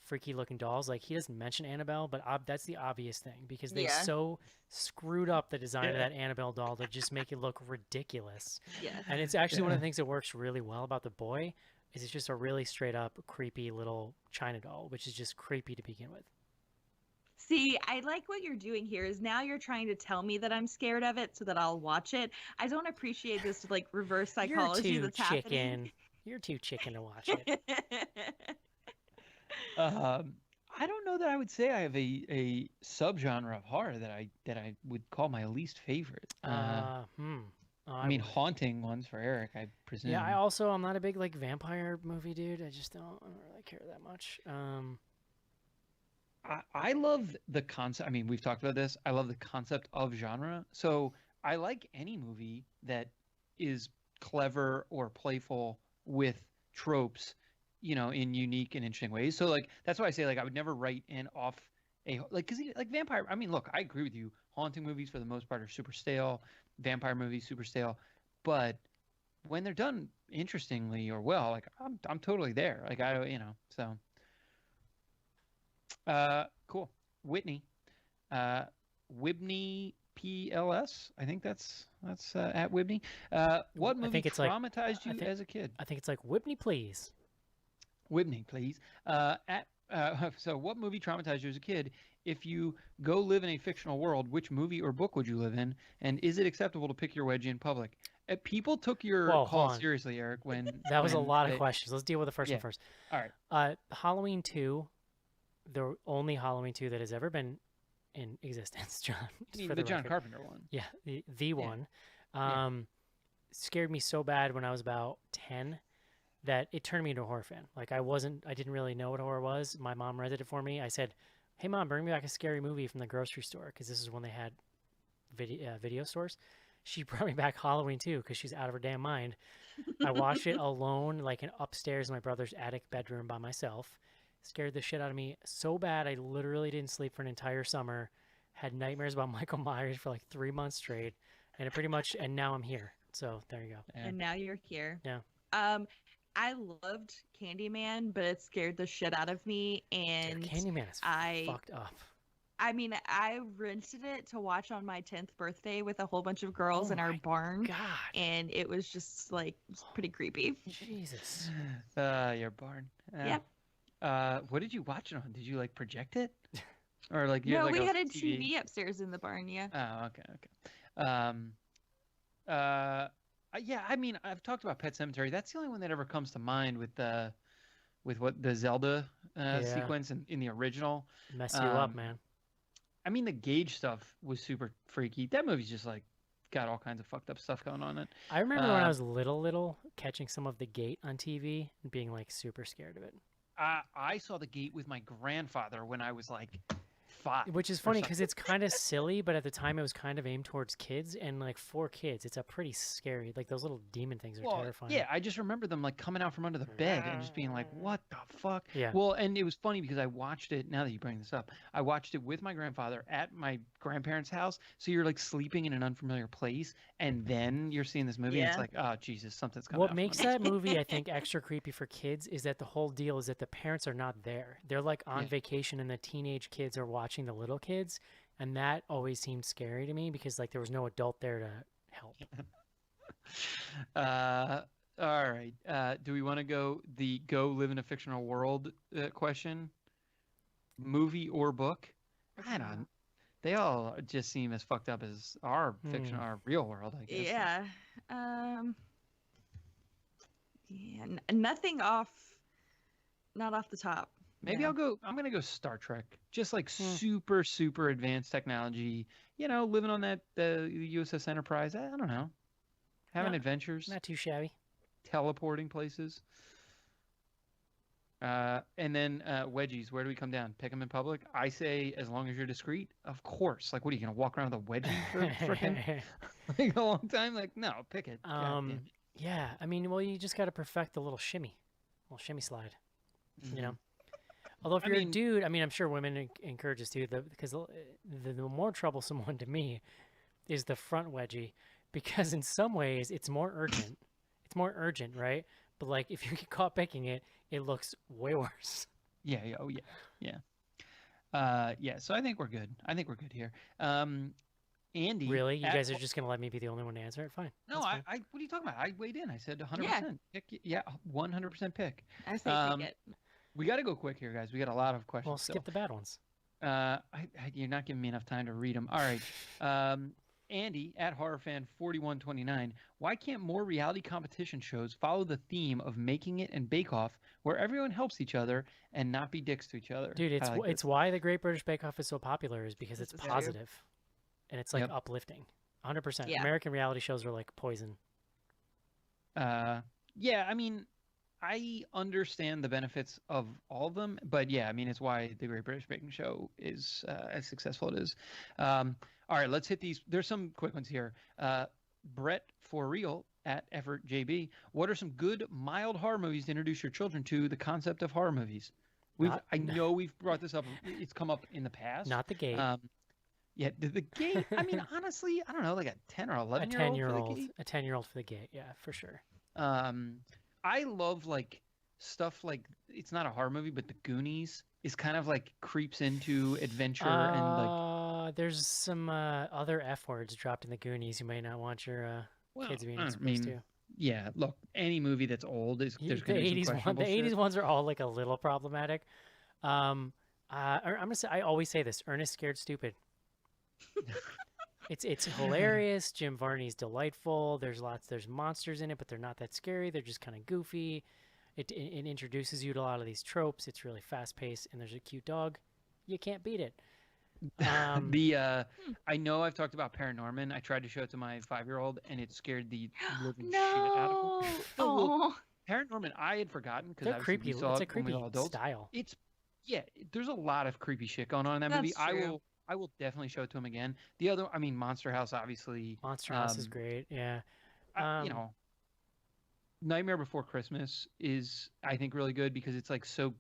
freaky looking dolls. Like, he doesn't mention Annabelle, but that's the obvious thing because they so screwed up the design of that Annabelle doll to just make it look ridiculous. Yeah. And it's actually one of the things that works really well about the Boy is it's just a really straight up creepy little China doll, which is just creepy to begin with. See, I like what you're doing here is now you're trying to tell me that I'm scared of it so that I'll watch it. I don't appreciate this like reverse psychology that's happening. You're too chicken to watch it. I don't know that I would say I have a subgenre of horror that I would call my least favorite. I mean, haunting ones for Eric, I presume. Yeah, I'm not a big like vampire movie dude. I don't really care that much. I love the concept. I mean, we've talked about this. I love the concept of genre. So I like any movie that is clever or playful with tropes, in unique and interesting ways. So like that's why I say like I would never write off because like vampire. I mean, look, I agree with you. Haunting movies for the most part are super stale. Vampire movies super stale, but when they're done interestingly or well, like I'm totally there. Like so. Cool. Whitney, Wibney PLS. I think that's at Wibney. What movie traumatized you as a kid? I think it's like Whitney, please. Whitney, please. So what movie traumatized you as a kid? If you go live in a fictional world, which movie or book would you live in? And is it acceptable to pick your wedgie in public? People took your call seriously, Eric. That was a lot of questions. Let's deal with the first one first. All right. Halloween 2. The only Halloween 2 that has ever been in existence, John. You mean the John Carpenter one? Yeah, the one. Scared me so bad when I was about 10 that it turned me into a horror fan. Like I didn't really know what horror was. My mom rented it for me. I said, "Hey mom, bring me back a scary movie from the grocery store," because this is when they had video stores. She brought me back Halloween 2 because she's out of her damn mind. I watched it alone, like upstairs in my brother's attic bedroom by myself. Scared the shit out of me so bad I literally didn't sleep for an entire summer. Had nightmares about Michael Myers for like 3 months straight, and now I'm here. So there you go. And now you're here. Yeah. I loved Candyman, but it scared the shit out of me. And Candyman is fucked up. I mean, I rented it to watch on my 10th birthday with a whole bunch of girls in our barn. God. And it was just like pretty creepy. Jesus. Your barn. Yeah. What did you watch it on? Did you like project it, or like no? We had a TV upstairs in the barn. Yeah. Oh, okay. Yeah. I mean, I've talked about Pet Sematary. That's the only one that ever comes to mind with the Zelda sequence in the original. Mess you up, man. I mean, the Gage stuff was super freaky. That movie's just like got all kinds of fucked up stuff going on in it. I remember when I was little, catching some of The Gate on TV and being like super scared of it. I saw The Gate with my grandfather when I was like 5. Which is funny because it's kind of silly, but at the time it was kind of aimed towards kids, and like for kids, it's a pretty scary. Like those little demon things are terrifying. Yeah, I just remember them like coming out from under the bed and just being like, "What the fuck?" Yeah. Well, and it was funny because I watched it. Now that you bring this up, I watched it with my grandfather at my grandparents' house. So you're like sleeping in an unfamiliar place, and then you're seeing this movie. And it's like, oh Jesus, something's coming. What makes that movie, I think, extra creepy for kids is that the whole deal is that the parents are not there. They're like on vacation, and the teenage kids are watching the little kids, and that always seemed scary to me because like there was no adult there to help. All right. Do we want to go live in a fictional world question? Movie or book? I don't. They all just seem as fucked up as our fiction, our real world, I guess. Yeah. Nothing off. Not off the top. Maybe I'm going to go Star Trek. Just like super, super advanced technology. You know, living on the USS Enterprise. I don't know. Having adventures. Not too shabby. Teleporting places. And then wedgies. Where do we come down? Pick them in public? I say as long as you're discreet. Of course. Like, what are you going to walk around with a wedgie for freaking like a long time? Like, no, pick it. Yeah. I mean, well, you just got to perfect the little shimmy slide. You know? Although if you're a dude, I mean, I'm sure women encourage us to, because the more troublesome one to me is the front wedgie, because in some ways it's more urgent. It's more urgent, right? But like if you get caught picking it, it looks way worse. Yeah. Oh yeah. Yeah. So I think we're good. Here. Andy. Really? You guys are just gonna let me be the only one to answer it? Fine. No, what are you talking about? I weighed in. I said 100%. Yeah, 100% pick. I say pick it. We got to go quick here, guys. We got a lot of questions. Well, skip the bad ones. You're not giving me enough time to read them. All right. Andy at HorrorFan4129. Why can't more reality competition shows follow the theme of Making It and Bake Off, where everyone helps each other and not be dicks to each other? Dude, it's why the Great British Bake Off is so popular, is because it's positive, and it's like uplifting. 100%. Yeah. American reality shows are like poison. Yeah, I mean, I understand the benefits of all of them, but yeah, I mean, it's why the Great British Baking Show is as successful as it is. All right, let's hit these. There's some quick ones here. Brett for real at Effort JB. What are some good mild horror movies to introduce your children to the concept of horror movies? I know we've brought this up. It's come up in the past. Not The Gate. Yeah, the Gate. I mean, honestly, I don't know, like a 10 or 11-year-old. A 10-year-old for The Gate. Yeah, for sure. I love like stuff like, it's not a horror movie, but The Goonies is kind of like creeps into adventure and like. There's some other F words dropped in The Goonies you may not want your kids being exposed to. Yeah, look, any movie that's old is there's the 80s ones are all like a little problematic. I'm gonna say, I always say this: Ernest Scared Stupid. It's hilarious. Jim Varney's delightful. There's monsters in it, but they're not that scary. They're just kind of goofy. It introduces you to a lot of these tropes. It's really fast paced, and there's a cute dog. You can't beat it. I know I've talked about Paranorman. I tried to show it to my 5-year-old, and it scared the living shit out of him. Well, Paranorman, I had forgotten because creepy. Saw it's it a creepy when we were style. There's a lot of creepy shit going on in that movie. True. I will definitely show it to him again. The other, I mean, Monster House, obviously. Monster House is great. Yeah. You know, Nightmare Before Christmas is, I think, really good because it's like so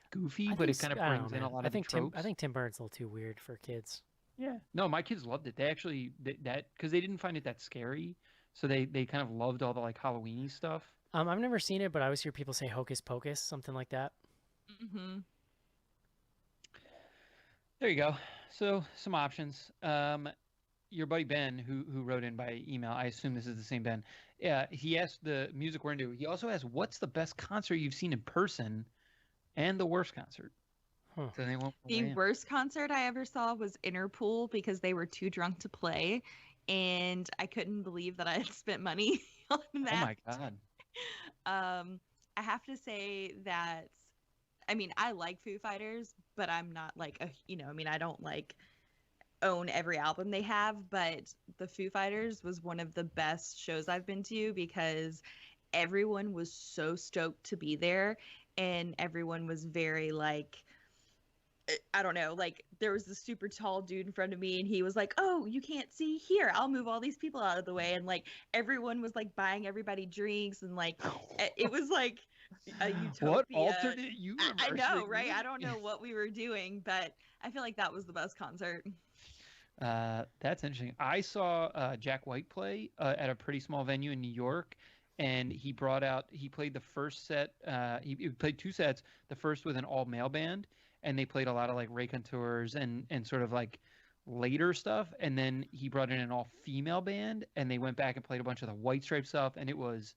goofy, but it kind of brings in a lot of the tropes. I think Tim Burton's a little too weird for kids. Yeah. No, my kids loved it. They actually because they didn't find it that scary, so they kind of loved all the like Halloween-y stuff. I've never seen it, but I always hear people say Hocus Pocus, something like that. Mm-hmm. There you go. So some options. Your buddy Ben, who wrote in by email, I assume this is the same Ben. Yeah, he asked the music we're into. He also asked, "What's the best concert you've seen in person, and the worst concert?" Huh. So the worst concert I ever saw was Interpol because they were too drunk to play, and I couldn't believe that I had spent money on that. Oh my god. I have to say that, I mean, I like Foo Fighters, but I'm not like I don't like own every album they have, but the Foo Fighters was one of the best shows I've been to because everyone was so stoked to be there, and everyone was very like I don't know, like there was this super tall dude in front of me and he was like, oh, you can't see here, I'll move all these people out of the way, and like everyone was like buying everybody drinks, and like it was like a utopia. What alternate universe? I know, right? I don't know what we were doing, but I feel like that was the best concert. That's interesting. I saw Jack White play at a pretty small venue in New York, and he played the first set. He played 2 sets. The first with an all-male band, and they played a lot of like Raconteurs and sort of like later stuff. And then he brought in an all-female band, and they went back and played a bunch of the White Stripes stuff, and it was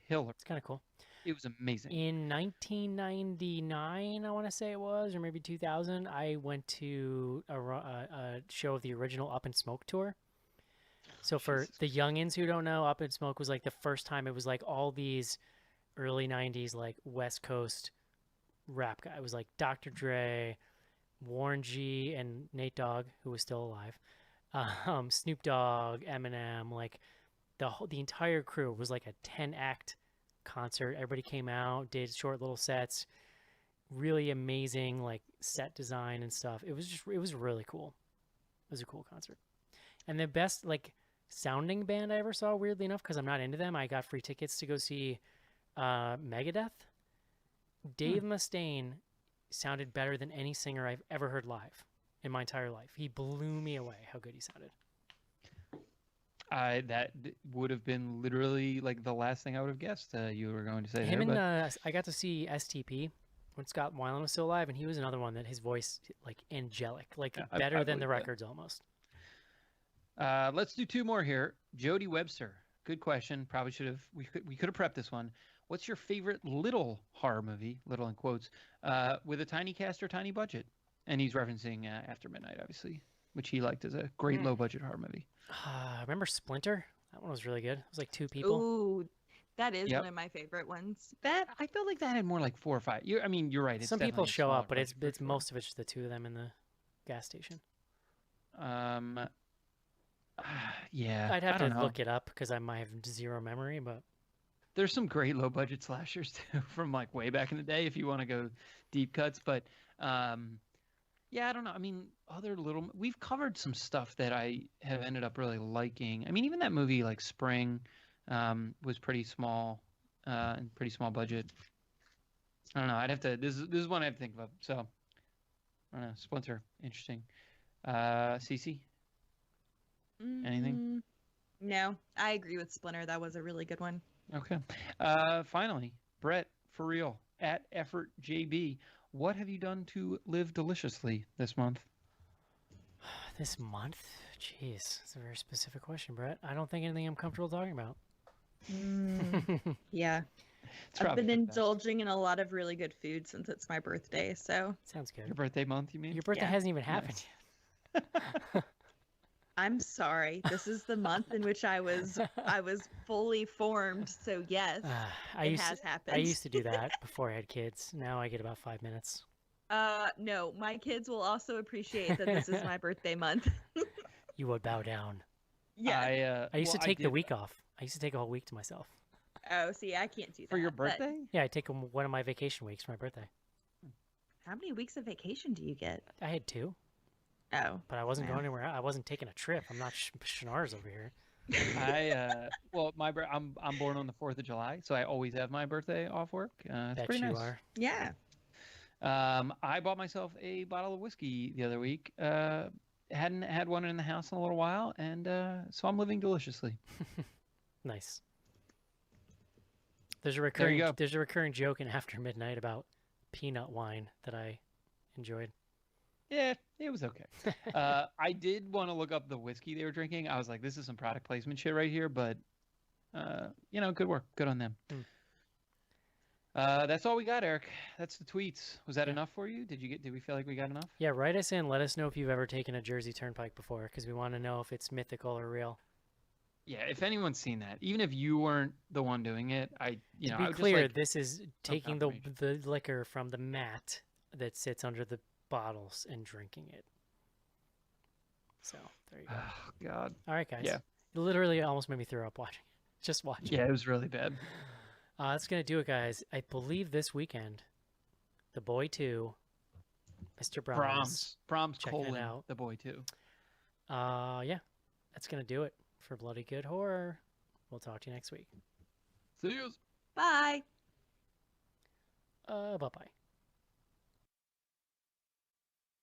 killer. It's kind of cool. It was amazing. In 1999, I want to say it was, or maybe 2000, I went to a show of the original Up in Smoke tour. So for the youngins who don't know, Up in Smoke was like the first time it was like all these early 90s like West Coast rap guy. It was like Dr. Dre, Warren G, and Nate Dogg, who was still alive, Snoop Dogg, Eminem, like the entire crew was like a 10-act concert. Everybody came out, did short little sets, really amazing like set design and stuff. It was really cool. It was a cool concert. And the best like sounding band I ever saw, weirdly enough, because I'm not into them, I got free tickets to go see Megadeth. Dave Mustaine sounded better than any singer I've ever heard live in my entire life. He blew me away how good he sounded. That would have been literally like the last thing I would have guessed you were going to say. Him I got to see STP when Scott Weiland was still alive, and he was another one that his voice like angelic, like better than the records almost. Let's do 2 more here. Jody Webster, good question. Probably we could have prepped this one. What's your favorite little horror movie, little in quotes, with a tiny cast or tiny budget? And he's referencing After Midnight, obviously, which he liked as a great low budget horror movie. Remember Splinter? That one was really good. It was like 2 people. Ooh, that is one of my favorite ones. That I felt like that had more like 4 or 5. I mean, you're right. It's some people show up, but it's most of it's just the 2 of them in the gas station. Yeah. I'd have to look it up because I might have zero memory, but there's some great low budget slashers too from like way back in the day if you want to go deep cuts, but yeah, I don't know. I mean, we've covered some stuff that I have ended up really liking. I mean, even that movie like Spring was pretty small and pretty small budget. I don't know. I'd have to. This is one I have to think of. So I don't know. Splinter, interesting. Cece, anything? No, I agree with Splinter. That was a really good one. Okay. Finally, Brett, for real, at Effort JB. What have you done to live deliciously this month? This month? Jeez, it's a very specific question, Brett. I don't think anything I'm comfortable talking about. Yeah. I've been indulging in a lot of really good food since it's my birthday, so. Sounds good. Your birthday month, you mean? Your birthday hasn't even happened yet. I'm sorry. This is the month in which I was fully formed. So yes, it has happened. I used to do that before I had kids. Now I get about 5 minutes. No, my kids will also appreciate that this is my birthday month. You would bow down. Yeah. I used to take the week off. I used to take a whole week to myself. Oh, see, I can't do that. For your birthday? Yeah, I take one of my vacation weeks for my birthday. How many weeks of vacation do you get? I had 2. Oh. But I wasn't going anywhere. I wasn't taking a trip. I'm not Schnars over here. Well, I'm born on the 4th of July, so I always have my birthday off work. It's pretty nice. Are. Yeah. I bought myself a bottle of whiskey the other week. Hadn't had one in the house in a little while, and so I'm living deliciously. Nice. There's a recurring joke in After Midnight about peanut wine that I enjoyed. Yeah, it was okay. I did want to look up the whiskey they were drinking. I was like, this is some product placement shit right here, but good work. Good on them. That's all we got, Eric. That's the tweets. Was that enough for you? Did we feel like we got enough? Yeah, write us in. Let us know if you've ever taken a Jersey Turnpike before, because we want to know if it's mythical or real. Yeah, if anyone's seen that, even if you weren't the one doing it, to be clear, this is taking the liquor from the mat that sits under the bottles and drinking it. So there you go. Oh God. All right, guys. Yeah. It literally almost made me throw up watching it. Just watching. Yeah, it was really bad. That's gonna do it, guys. I believe this weekend, The Boy 2 Mr. Brahms. Brahms Checking it colon out. the boy too. Yeah, that's gonna do it for Bloody Good Horror. We'll talk to you next week. See you. Bye. Bye-bye.